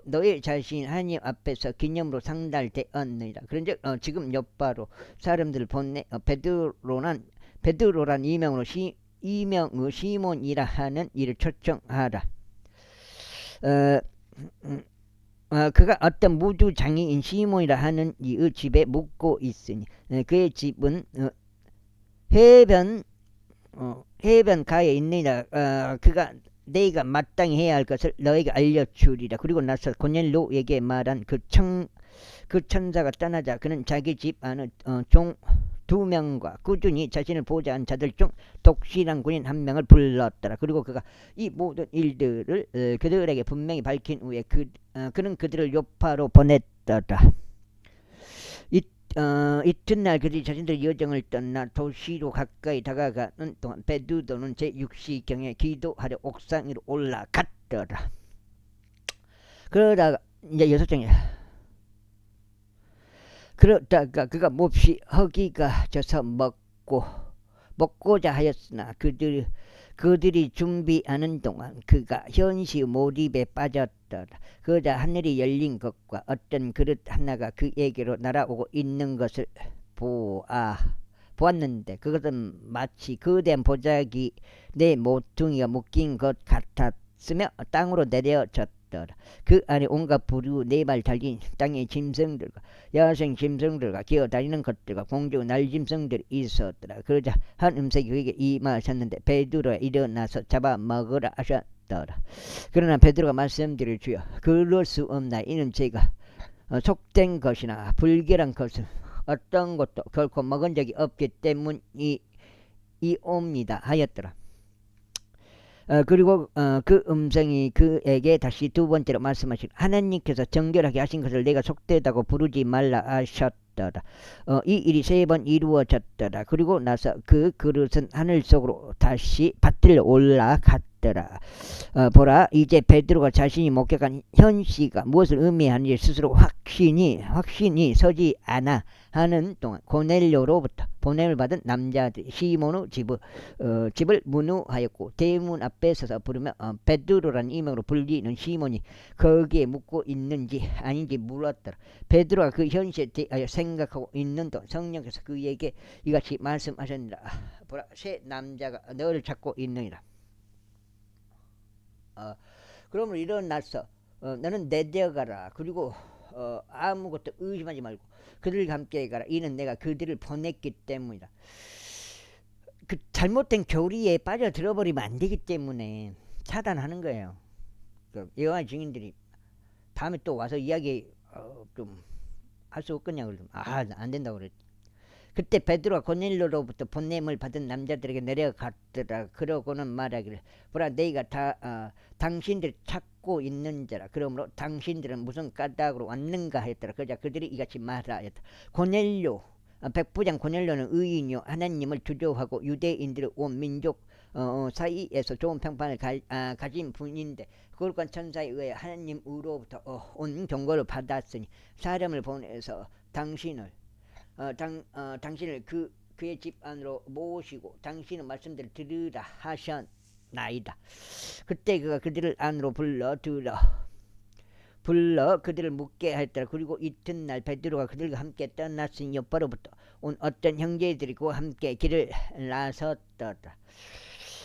너의 자신 하나님 앞에서 기념으로 상달되었느니라. 그런즉 지금 옆바로 사람들을 보내 베드로란 이명의 시몬이라 하는 이를 초청하라. 그가 어떤 무두장이인 시몬이라 하는 이의 집에 묵고 있으니 그의 집은 해변가에 있느니라. 그가 내가 마땅히 해야 할 것을 너에게 알려주리라. 그리고 나서 고넬료에게 말한 그 천사가 떠나자 그는 자기 집 안에 종 2명과 꾸준히 자신을 보호하는 자들 중 독실한 군인 1명을 불렀더라. 그리고 그가 이 모든 일들을 그들에게 분명히 밝힌 후에 그는 그들을 요파로 보냈더라. 이튿날 그들이 자신들의 여정을 떠나 도시로 가까이 다가가는 동안 베드로는 제6시경에 기도하려 옥상 위로 올라갔더라. 그러다가 이제 6장이야. 그러다가 그가 몹시 허기가 져서 먹고자 하였으나 그들이 준비하는 동안 그가 현시의 몰입에 빠졌더라. 그러자 하늘이 열린 것과 어떤 그릇 하나가 그에게로 날아오고 있는 것을 보았는데 그것은 마치 거대한 보자기 내 모퉁이가 묶인 것 같았으며 땅으로 내려졌더라. 그 안에 온갖 부류 4발 달린 땅의 짐승들과 야생 짐승들과 기어다니는 것들과 공중 날짐승들이 있었더라. 그러자 한 음색이 그에게 임하셨는데 베드로가 일어나서 잡아먹으라 하셨더라. 그러나 베드로가 말씀드릴 주여 그럴 수 없나. 이는 제가 속된 것이나 불결한 것은 어떤 것도 결코 먹은 적이 없기 때문이옵니다 하였더라. 그리고 그 음성이 그에게 다시 2번째로 말씀하시고 하나님께서 정결하게 하신 것을 내가 속되다고 부르지 말라 하셨더라. 이 일이 3번 이루어졌더라. 그리고 나서 그 그릇은 하늘 속으로 다시 받들려 올라갔더라. 보라 이제 베드로가 자신이 목격한 현시가 무엇을 의미하는지 스스로 확신이 서지 않아 하는 동안 고넬료로부터 보냄을 받은 남자들이 시몬의 집을 문호하였고 대문 앞에 서서 부르며 베드로라는 이름으로 불리는 시몬이 거기에 묵고 있는지 아닌지 물었더라. 베드로가 그 현실에 대하여 생각하고 있는 동안 성령께서 그에게 이같이 말씀하셨느니라. 보라, 새 남자가 너를 찾고 있느니라. 그러므로 일어나서 너는 내려가라. 그리고 아무것도 의심하지 말고 그들과 함께 가라. 이는 내가 그들을 보냈기 때문이다. 그 잘못된 교리에 빠져들어버리면 안 되기 때문에 차단하는 거예요. 그 여호와 증인들이 다음에 또 와서 이야기 좀 할 수 없겠냐 그러면 안 된다고 그랬지. 그때 베드로가 고넬료로부터 보냄을 받은 남자들에게 내려갔더라. 그러고는 말하기를 보라 너희가 다 당신들 찾고 있는 자라. 그러므로 당신들은 무슨 까닭으로 왔는가 했더라. 그러자 그들이 이같이 말하였다. 고넬료 백부장 고넬료는 의인이요 하나님을 두려워하고 유대인들의 온 민족 사이에서 좋은 평판을 가진 분인데 거룩한 천사에 의해 하나님으로부터 온 경고를 받았으니 사람을 보내서 당신을 그의 집 안으로 모시고 당신의 말씀들을 들으라 하셨나이다. 그때 그가 그들을 안으로 불러 그들을 묻게 하였더라. 그리고 이튿날 베드로가 그들과 함께 떠났으니 옆바로부터 온 어떤 형제들이 그와 함께 길을 나섰더라.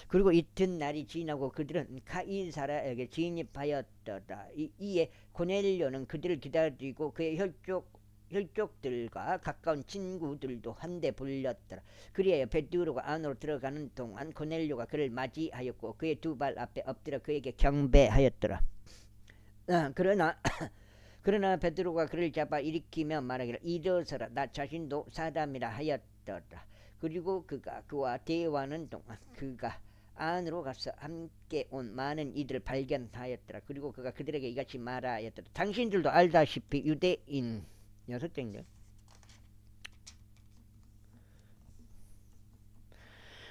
그리고 이튿날이 지나고 그들은 카이사라에게 진입하였더라. 이에 고넬료는 그들을 기다리고 그의 혈족들과 가까운 친구들도 한데 불렸더라. 그리하여 베드로가 안으로 들어가는 동안 고넬료가 그를 맞이하였고 그의 두 발 앞에 엎드려 그에게 경배하였더라. 그러나 베드로가 그를 잡아 일으키며 말하기를 일어서라 나 자신도 사람이라 하였더라. 그리고 그가 그와 대화하는 동안 그가 안으로 가서 함께 온 많은 이들을 발견하였더라. 그리고 그가 그들에게 이같이 말하였더라. 당신들도 알다시피 유대인 6장이죠.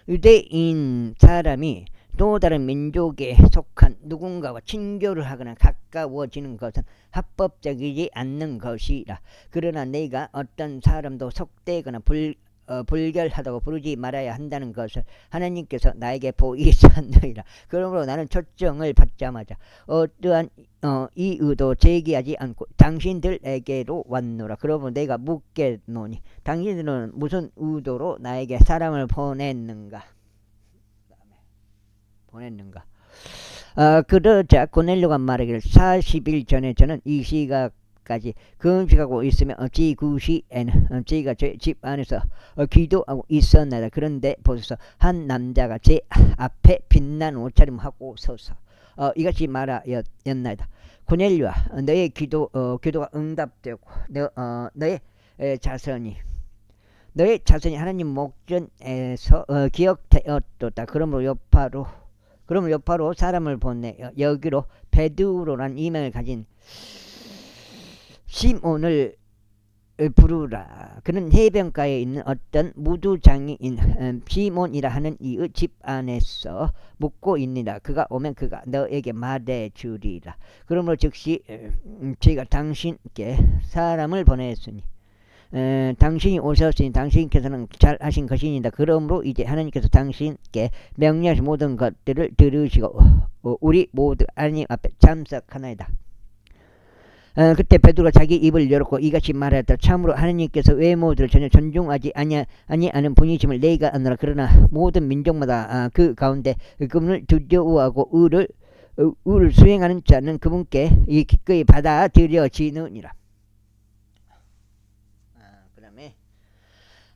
유대인 사람이 또 다른 민족에 속한 누군가와 친교를 하거나 가까워지는 것은 합법적이지 않는 것이라. 그러나 내가 어떤 사람도 속되거나 불결하다고 부르지 말아야 한다는 것을 하나님께서 나에게 보이셨느니라. 그러므로 나는 초청을 받자마자 어떠한 이유도 제기하지 않고 당신들에게로 왔노라. 그러므로 내가 묻겠노니 당신들은 무슨 의도로 나에게 사람을 보냈는가? 그러자 고넬료가 말하기를 40일 전에 저는 이 시각까지 금식하고 있으며 어찌 그 시에는 제가 제 집 안에서 기도하고 있었나이다. 그런데 보소서 한 남자가 제 앞에 빛난 옷차림하고 서서 이같이 말하였나이다. 고넬료아 너의 기도가 응답되고 너의 자손이 하나님 목전에서 기억되었도다. 그러므로 여파로 사람을 보내 여기로 베드로란 이명을 가진 시몬을 부르라. 그는 해변가에 있는 어떤 무두장이인 시몬이라 하는 이의 집 안에서 묵고 있느니라. 그가 오면 그가 너에게 말해주리라. 그러므로 즉시 제가 당신께 사람을 보냈으니 당신이 오셨으니 당신께서는 잘 하신 것이니다. 그러므로 이제 하나님께서 당신께 명령하신 모든 것들을 들으시고 우리 모두 하나님 앞에 참석하나이다. 그때 베드로가 자기 입을 열었고 이같이 말하였다. 참으로 하나님께서 외모들을 전혀 존중하지 아니하는 분이심을 내가 아노라. 그러나 모든 민족마다 그 가운데 그분을 두려워하고 의를 수행하는 자는 그분께 기꺼이 받아들여지느니라.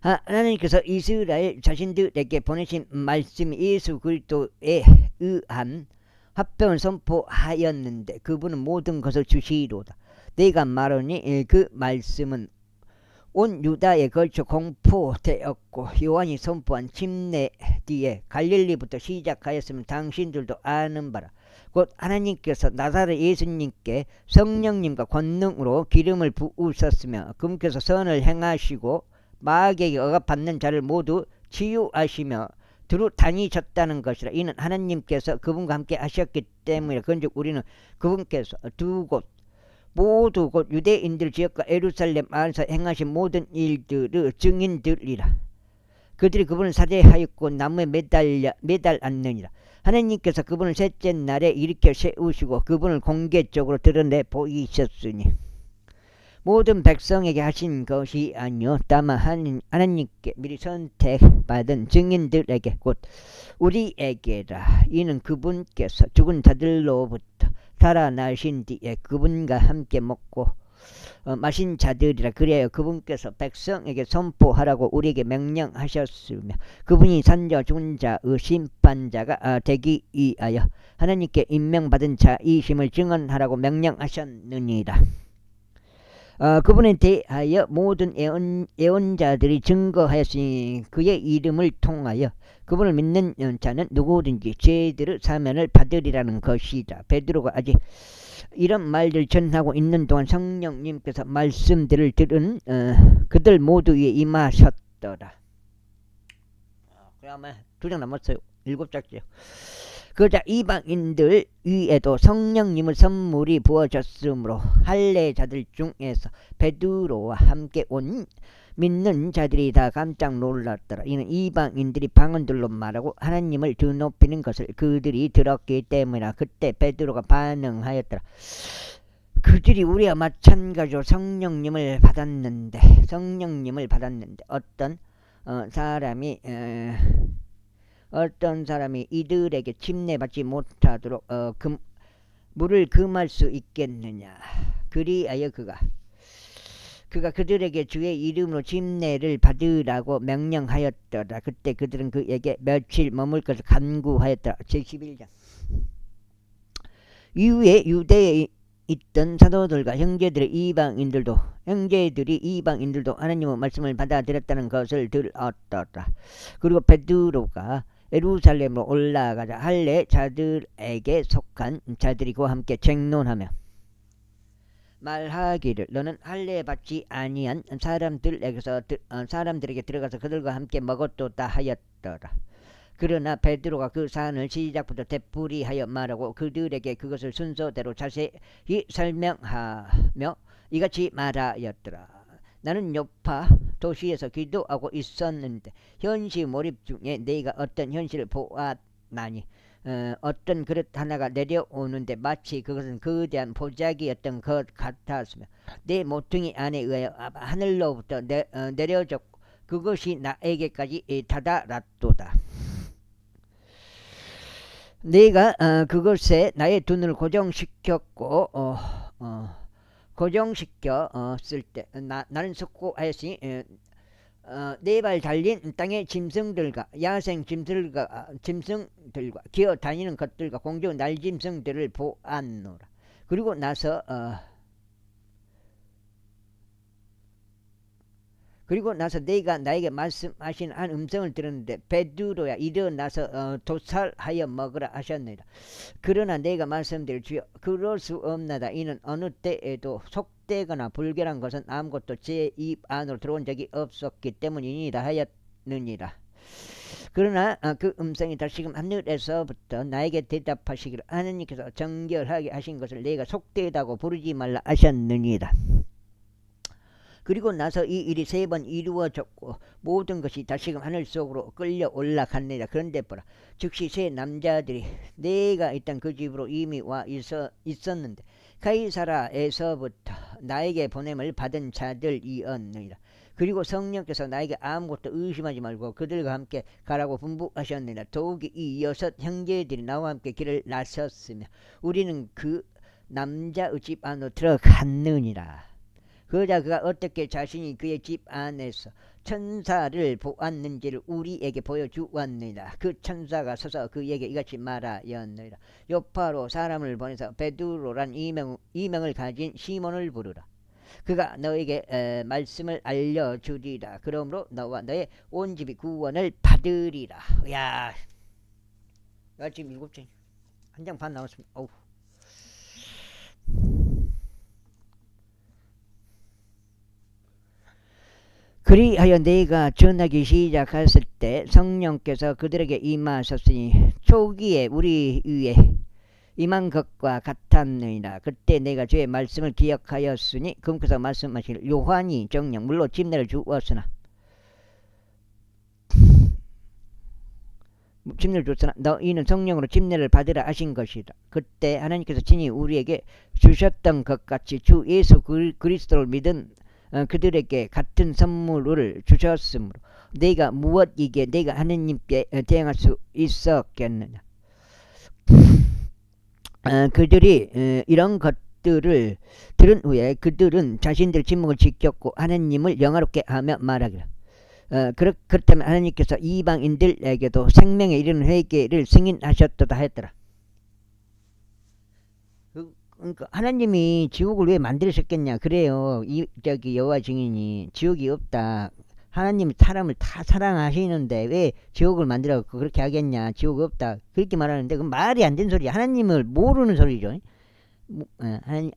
하나님께서 이스라엘 자신들에게 보내신 말씀이 예수 그리스도에 의한 화평을 선포하였는데 그분은 모든 것을 주시리로다. 내가 말하니 그 말씀은 온 유다에 걸쳐 공포되었고 요한이 선포한 침례 뒤에 갈릴리부터 시작하였으면 당신들도 아는 바라. 곧 하나님께서 나사렛 예수님께 성령님과 권능으로 기름을 부으셨으며 그분께서 선을 행하시고 마귀에게 억압받는 자를 모두 치유하시며 두루 다니셨다는 것이라. 이는 하나님께서 그분과 함께 하셨기 때문이라. 그런즉 우리는 그분께서 두 곳 모두 곧 유대인들 지역과 예루살렘 안에서 행하신 모든 일들의 증인들이라. 그들이 그분을 살해하였고 나무에 매달았느니라. 하나님께서 그분을 셋째 날에 일으켜 세우시고 그분을 공개적으로 드러내 보이셨으니 모든 백성에게 하신 것이 아니요 다만 하나님께 미리 선택받은 증인들에게 곧 우리에게라. 이는 그분께서 죽은 자들로부터 살아나신 뒤에 그분과 함께 먹고 마신 자들이라. 그래야 그분께서 백성에게 선포하라고 우리에게 명령하셨으며 그분이 산자와 죽은 자의 심판자가 되기 위하여 하나님께 임명받은 자이심을 증언하라고 명령하셨느니라. 그분에 대하여 모든 예언자들이 증거하였으니 그의 이름을 통하여 그분을 믿는 자는 누구든지 죄들의 사면을 받으리라는 것이다. 베드로가 아직 이런 말들 전하고 있는 동안 성령님께서 말씀들을 들은 그들 모두 위에 임하셨더라. 그러면 2장 남았어요. 7장째요. 그러자 이방인들 위에도 성령님의 선물이 부어졌으므로 할례자들 중에서 베드로와 함께 온 믿는 자들이 다 깜짝 놀랐더라. 이는 이방인들이 방언들로 말하고 하나님을 드높이는 것을 그들이 들었기 때문이라. 그때 베드로가 반응하였더라. 그들이 우리와 마찬가지로 성령님을 받았는데 어떤 사람이 이들에게 침례받지 못하도록 물을 금할 수 있겠느냐. 그리하여 그가 그들에게 주의 이름으로 침례를 받으라고 명령하였더라. 그때 그들은 그에게 며칠 머물 것을 간구하였더라. 제11장. 이후에 유대에 있던 사도들과 형제들이 이방인들도 하나님의 말씀을 받아들였다는 것을 들었더라. 그리고 베드로가 예루살렘으로 올라가자 할례자들에게 속한 자들이 그와 함께 쟁론하며 말하기를 너는 할례 받지 아니한 사람들에게 들어가서 그들과 함께 먹었도다 하였더라. 그러나 베드로가 그 사안을 시작부터 되풀이하여 말하고 그들에게 그것을 순서대로 자세히 설명하며 이같이 말하였더라. 나는 요파 도시에서 기도하고 있었는데 현시 몰입 중에 내가 어떤 현실을 보았나니 어떤 그릇 하나가 내려오는데 마치 그것은 거대한 보자기였던 것 같았으며 내 모퉁이 안에 의하여 하늘로부터 내려졌고 그것이 나에게까지 다다랐도다. 내가 그것에 나의 눈을 고정시켰을 때 나는 속고하였으니 네 발 달린 땅의 짐승들과 야생 짐승들과 기어 다니는 것들과 공중 날짐승들을 보았노라. 그리고 나서 네가 나에게 말씀하신 한 음성을 들었는데 베드로야 일어나서 도살하여 먹으라 하셨느니라. 그러나 내가 말씀드릴 주여 그럴 수 없나다. 이는 어느 때에도 속되거나 불결한 것은 아무것도 제 입 안으로 들어온 적이 없었기 때문이니라 하였느니라. 그러나 그 음성이 다시금 하늘에서부터 나에게 대답하시기를 하느님께서 정결하게 하신 것을 내가 속되다고 부르지 말라 하셨느니라. 그리고 나서 이 일이 3번 이루어졌고 모든 것이 다시금 하늘 속으로 끌려 올라갔느니라. 그런데 보라 즉시 3 남자들이 내가 있던 그 집으로 이미 와 있었는데 가이사라에서부터 나에게 보냄을 받은 자들이었느니라. 그리고 성령께서 나에게 아무것도 의심하지 말고 그들과 함께 가라고 분부하셨느니라. 더욱이 이 6 형제들이 나와 함께 길을 나섰으며 우리는 그 남자의 집 안으로 들어갔느니라. 그러자 그가 어떻게 자신이 그의 집 안에서 천사를 보았는지를 우리에게 보여주었느니라. 그 천사가 서서 그에게 이같이 말하였느니라. 요파로 사람을 보내서 베드로란 이명을 가진 시몬을 부르라. 그가 너에게 말씀을 알려주리라. 그러므로 너와 너의 온 집이 구원을 받으리라. 야, 지금 7장 한 장 반 남았습니다. 어우. 그리하여 내가 전하기 시작했을 때 성령께서 그들에게 임하셨으니 초기에 우리 위에 임한 것과 같았느니라. 그때 내가 주의 말씀을 기억하였으니 그분께서 말씀하시기를 요한이 정령 물로 침례를 주었으나 침례를 줬으나 너희는 성령으로 침례를 받으라 하신 것이다. 그때 하나님께서 친히 우리에게 주셨던 것 같이 주 예수 그리스도를 믿은 그들에게 같은 선물을 주셨으므로 내가 무엇이기에 내가 하나님께 대항할 수 있었겠느냐. 그들이 이런 것들을 들은 후에 그들은 자신들의 침묵을 지켰고 하나님을 영화롭게 하며 말하기를 그렇다면 하나님께서 이방인들에게도 생명에 이르는 회개를 승인하셨도다 했더라. 그러니까 하나님이 지옥을 왜 만드셨겠냐 그래요. 저기 여호와 증인이 지옥이 없다. 하나님이 사람을 다 사랑하시는데 왜 지옥을 만들어 그렇게 하겠냐. 지옥 없다 그렇게 말하는데 그건 말이 안 되는 소리야. 하나님을 모르는 소리죠.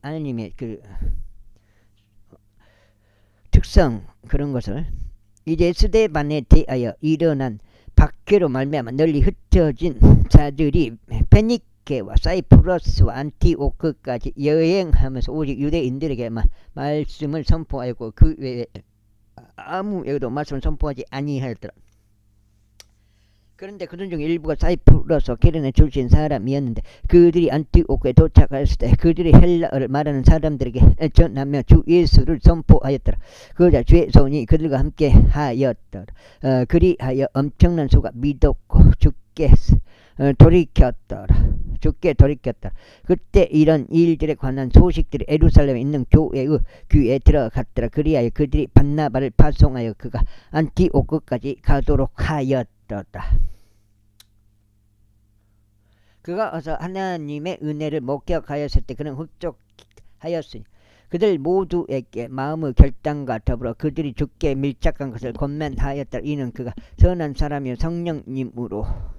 하나님의 그 특성 그런 것을 이제 스데반에 대하여 일어난 박해로 말미암아 널리 흩어진 자들이 페니케와 사이프러스와 안티오크까지 여행하면서 오직 유대인들에게만 말씀을 선포하였고 그 외에 아무에게도 말씀을 선포하지 아니하였더라. 그런데 그들 중 일부가 사이프러스 게르네 출신 사람이었는데 그들이 안티오크에 도착했을 때 그들이 헬라어를 말하는 사람들에게 전하며 주 예수를 선포하였더라. 그러자 주의 손이 그들과 함께 하였더라. 그리하여 엄청난 수가 믿었고 주께 돌이켰더라. 그때 이런 일들에 관한 소식들이 예루살렘에 있는 교회의 귀에 들어갔더라. 그리하여 그들이 바나바를 파송하여 그가 안티오크까지 가도록 하였더라. 그가 어서 하나님의 은혜를 목격하였을 때 그는 흡족하였으니 그들 모두에게 마음의 결단과 더불어 그들이 주께 밀착한 것을 권면하였다. 이는 그가 선한 사람이요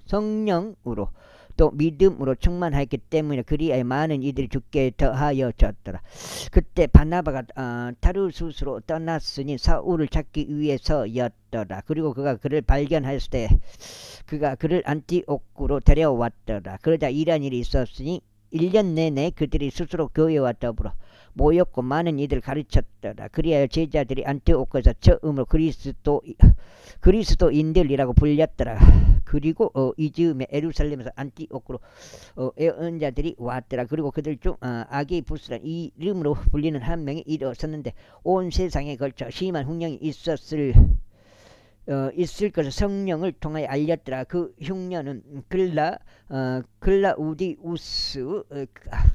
성령으로 또 믿음으로 충만하였기 때문에 그리하여 많은 이들이 주께 더하여졌더라. 그때 바나바가 타르수스로 떠났으니 사울을 찾기 위해서였더라. 그리고 그가 그를 발견하였을 때 그가 그를 안티오크로 데려왔더라. 그러자 이런 일이 있었으니 1년 내내 그들이 스스로 교회와 더불어 모였고 많은 이들을 가르쳤더라. 그리하여 제자들이 안티오크에서 처음으로 그리스도인들이라고 불렸더라. 그리고 이 즈음에 예루살렘에서 안티오크로 예언자들이 왔더라. 그리고 그들 중 아기부스란 이름으로 불리는 한 명이 일어섰는데 온 세상에 걸쳐 심한 흉령이 있을 것을 성령을 통하여 알렸더라. 그 흉년은 글라우디우스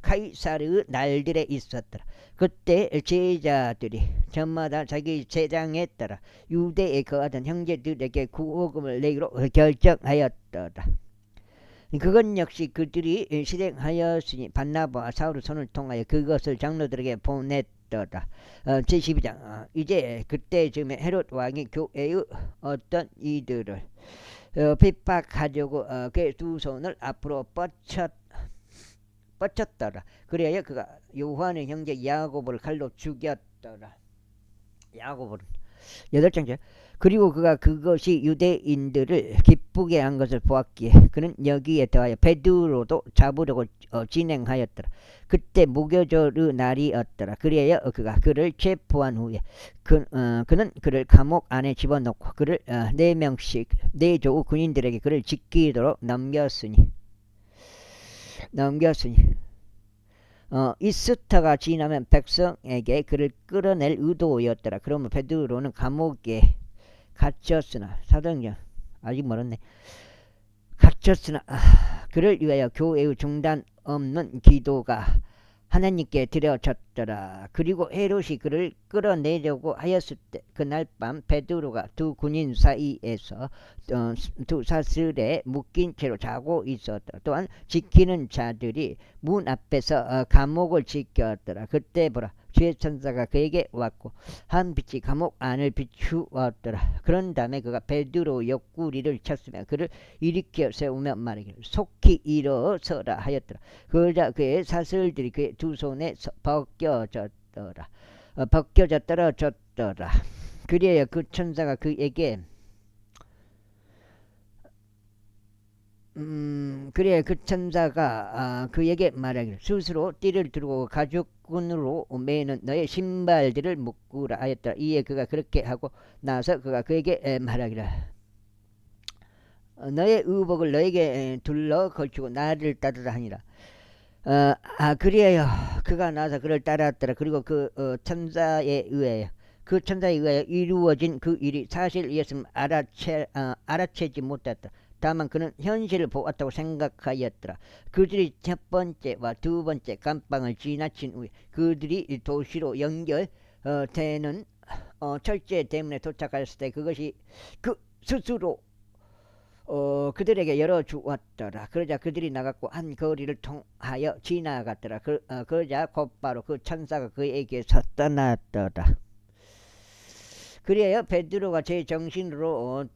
카이사르의 날들에 있었더라. 그때 제자들이 저마다 자기 재장에 따라 유대에 거하던 형제들에게 구호금을 내기로 결정하였더라. 그건 역시 그들이 실행하였으니 바나바와 사울의 손을 통하여 그것을 장로들에게 보냈더라. 제12장 이제 그때쯤에 헤롯 왕이 교회의 어떤 이들을 핍박하려고 그 두 손을 앞으로 뻗쳤더라. 그래야 그가 요한의 형제 야고보를 칼로 죽였더라. 야고보를 8장째. 그리고 그가 그것이 유대인들을 기쁘게 한 것을 보았기에 그는 여기에 더하여 베드로도 잡으려고 진행하였더라. 그때 무교절의 날이었더라. 그래야 그가 그를 체포한 후에 그는 그를 감옥 안에 집어넣고 그를 4명씩 4조의 군인들에게 그를 지키도록 넘겼으니 이스터가 지나면 백성에게 그를 끌어낼 의도였더라. 그러면 베드로는 감옥에 갇혔으나 사도행전 아직 멀었네. 갇혔으나 그를 위하여 교회의 중단 없는 기도가 하나님께 드려졌더라. 그리고 헤롯이 그를 끌어내려고 하였을 때 그날 밤 베드로가 두 군인 사이에서 두 사슬에 묶인 채로 자고 있었더라. 또한 지키는 자들이 문 앞에서 감옥을 지켰더라. 그때 보라 주의 천사가 그에게 왔고 한 빛이 감옥 안을 비추었더라. 그런 다음에 그가 베드로 옆구리를 쳤으며 그를 일으켜 세우며 말하기를 속히 일어서라 하였더라. 그러자 그의 사슬들이 그의 두 손에 벗겨졌더라. 떨어졌더라. 그리하여 그 천사가 그에게 그에게 말하기를 스스로 띠를 두르고 가죽끈으로 매는 너의 신발들을 묶으라 하였더라. 이에 그가 그렇게 하고 나서 그가 그에게 말하기를 너의 의복을 너에게 둘러 걸치고 나를 따르라 하니라. 그리하여 그가 나서 그를 따랐더라. 그리고 그 천사에 의하여 그 천사에 의하여 이루어진 그 일이 사실이었음을 알아채지 못했다. 다만 그는 현실을 보았다고 생각하였더라. 그들이 첫 번째와 두 번째 감방을 지나친 후에 그들이 도시로 연결되는 철제 대문에 도착하였을 때 그것이 그 스스로 그들에게 열어주었더라. 그러자 그들이 나갔고 한 거리를 통하여 지나갔더라. 그러자 곧바로 그 천사가 그에게서 떠났더라. 그리하여 베드로가 제 정신으로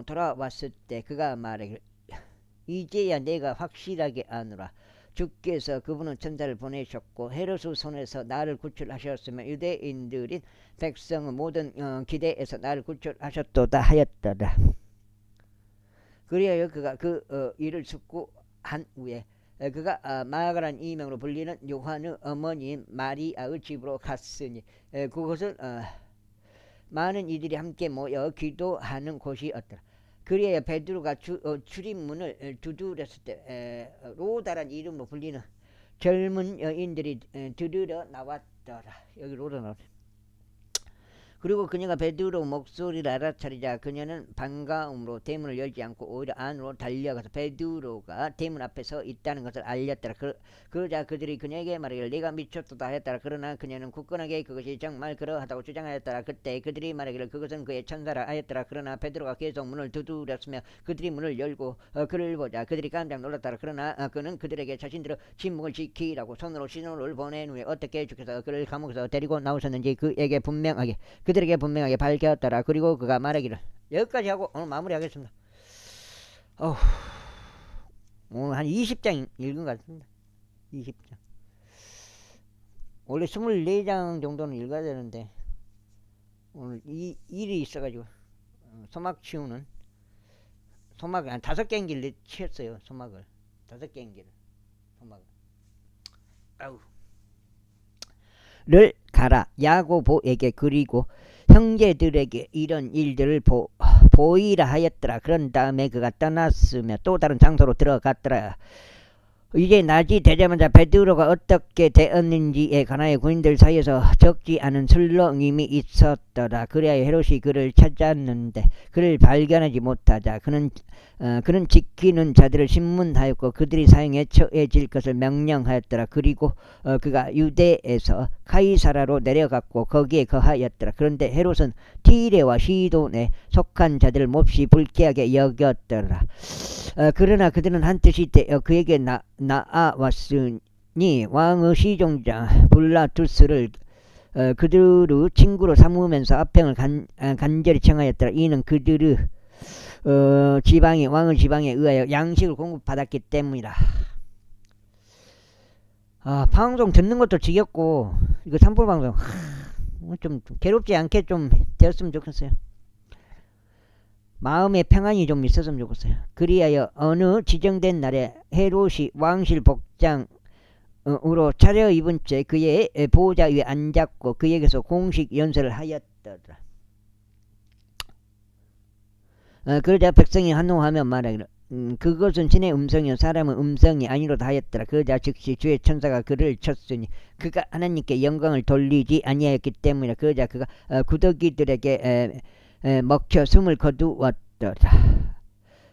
돌아왔을 때 그가 말하기를 이제야 내가 확실하게 아노라. 주께서 그분은 천사를 보내셨고 헤롯의 손에서 나를 구출하셨으며 유대인들인 백성의 모든 기대에서 나를 구출하셨도다 하였더라. 그리하여 그가 그 일을 숙고한 후에 그가 마가란 이명으로 불리는 요한의 어머니인 마리아의 집으로 갔으니 그곳은 많은 이들이 함께 모여 기도하는 곳이었더라. 그리하여 베드로가 출입문을 두드렸을 때 로다란 이름으로 불리는 젊은 여인들이 들으러 나왔더라. 여기 로다 나왔다. 그리고 그녀가 베드로 목소리를 알아차리자 그녀는 반가움으로 대문을 열지 않고 오히려 안으로 달려가서 베드로가 대문 앞에 서 있다는 것을 알렸더라. 그러자 그들이 그녀에게 말하기를 네가 미쳤도다 하였더라. 그러나 그녀는 굳건하게 그것이 정말 그러하다고 주장하였더라. 그때 그들이 말하기를 그것은 그의 천사라 하였더라. 그러나 베드로가 계속 문을 두드렸으며 그들이 문을 열고 그를 보자 그들이 깜짝 놀랐더라. 그러나 그는 그들에게 자신들의 침묵을 지키라고 손으로 신호를 보낸 후에 어떻게 주께서 그를 감옥에서 데리고 나오셨는지 그들에게 분명하게 밝혔더라. 그리고 그가 말하기를 여기까지 하고 오늘 마무리하겠습니다. 오늘 한 20장 읽은 것 같습니다. 20장. 원래 24장 정도는 읽어야 되는데 오늘 일이 있어가지고 소막 치우는 소막 한 5개인기를 치웠어요. 소막을 5개인기를 소막을 를 가라 야고보에게 그리고 형제들에게 이런 일들을 보이라 하였더라. 그런 다음에 그가 떠났으며 또 다른 장소로 들어갔더라. 이제 낮이 되자마자 베드로가 어떻게 되었는지에 관하여 군인들 사이에서 적지 않은 술렁임이 있었더라. 그래야 헤롯이 그를 찾았는데 그를 발견하지 못하자 그는 지키는 자들을 신문하였고 그들이 사형에 처해질 것을 명령하였더라. 그리고 그가 유대에서 카이사라로 내려갔고 거기에 거하였더라. 그런데 헤롯은 티레와 시돈에 속한 자들을 몹시 불쾌하게 여겼더라. 그러나 그들은 한뜻이 되어 그에게 나아왔으니 왕의 시종자 블라투스를 그들의 친구로 삼으면서 합평을 간절히 청하였더라. 이는 그들의 왕의 지방에 의하여 양식을 공급받았기 때문이라. 방송 듣는 것도 지겹고 이거 산불 방송 좀 괴롭지 않게 좀 되었으면 좋겠어요. 마음의 평안이 좀 있었으면 좋겠어요. 그리하여 어느 지정된 날에 헤롯이 왕실 복장으로 차려입은 채 그의 보호자 위에 앉았고 그에게서 공식 연설을 하였더라. 그러자 백성이 환호하며 말하기를 그것은 신의 음성이요 사람의 음성이 아니로다 하였더라. 그러자 즉시 주의 천사가 그를 쳤으니 그가 하나님께 영광을 돌리지 아니하였기 때문이라. 그러자 그가 구더기들에게 먹혀 숨을 거두었더라.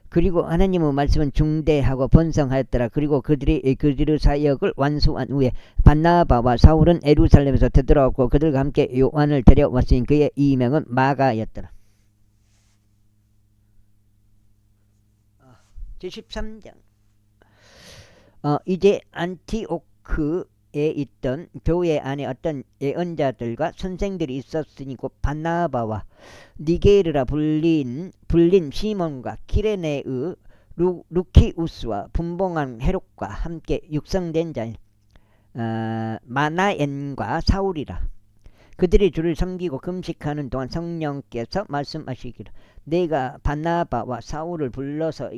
그리고 하나님의 말씀은 중대하고 번성하였더라. 그리고 그들이 그들의 사역을 완수한 후에 바나바와 사울은 예루살렘에서 되돌아왔고 그들과 함께 요한을 데려왔으니 그의 이명은 마가였더라. 제13장. 이제 안티오크에 있던 교회 안에 어떤 예언자들과 선생들이 있었으니 곧 바나바와 니게르라 불린 시몬과 키레네의 루키우스와 분봉한 헤롯과 함께 육성된 자인 마나엔과 사울이라. 그들이 주를 섬기고 금식하는 동안 성령께서 말씀하시기를 내가 바나바와 사울을 불러서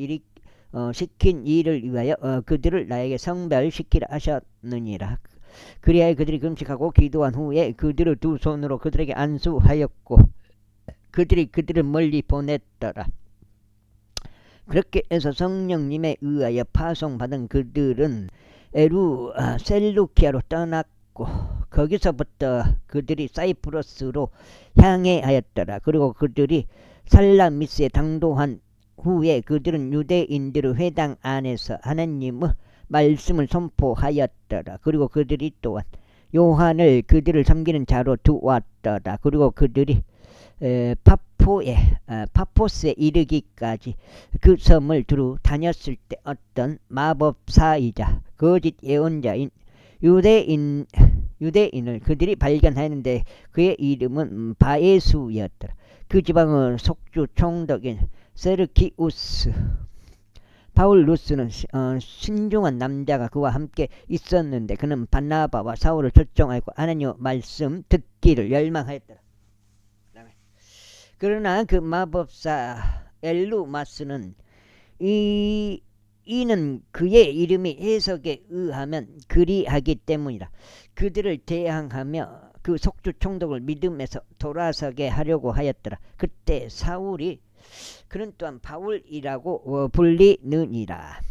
시킨 일을 위하여 그들을 나에게 성별시키라 하셨느니라. 그리하여 그들이 금식하고 기도한 후에 그들을 두 손으로 그들에게 안수하였고 그들을 멀리 보냈더라. 그렇게 해서 성령님에 의하여 파송받은 그들은 셀루키아로 떠났고 거기서부터 그들이 사이프러스로 향해 하였더라. 그리고 그들이 살라미스에 당도한 후에 그들은 유대인들의 회당 안에서 하나님의 말씀을 선포하였더라. 그리고 그들이 또한 요한을 그들을 섬기는 자로 두었더라. 그리고 그들이 파포스에 이르기까지 그 섬을 두루 다녔을 때 어떤 마법사이자 거짓 예언자인 유대인을 그들이 발견하였는데 그의 이름은 바에수였더라. 그 지방의 속주 총독인 세르키우스 파울루스는 신중한 남자가 그와 함께 있었는데 그는 바나바와 사울을 설정하였고 하나님의 말씀 듣기를 열망하였더라. 그러나 그 마법사 엘루마스는 이는 그의 이름이 해석에 의하면 그리하기 때문이라. 그들을 대항하며 그 속주 총독을 믿음에서 돌아서게 하려고 하였더라. 그때 사울이 그는 또한 바울이라고 불리니라.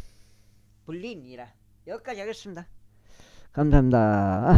여기까지 하겠습니다. 감사합니다.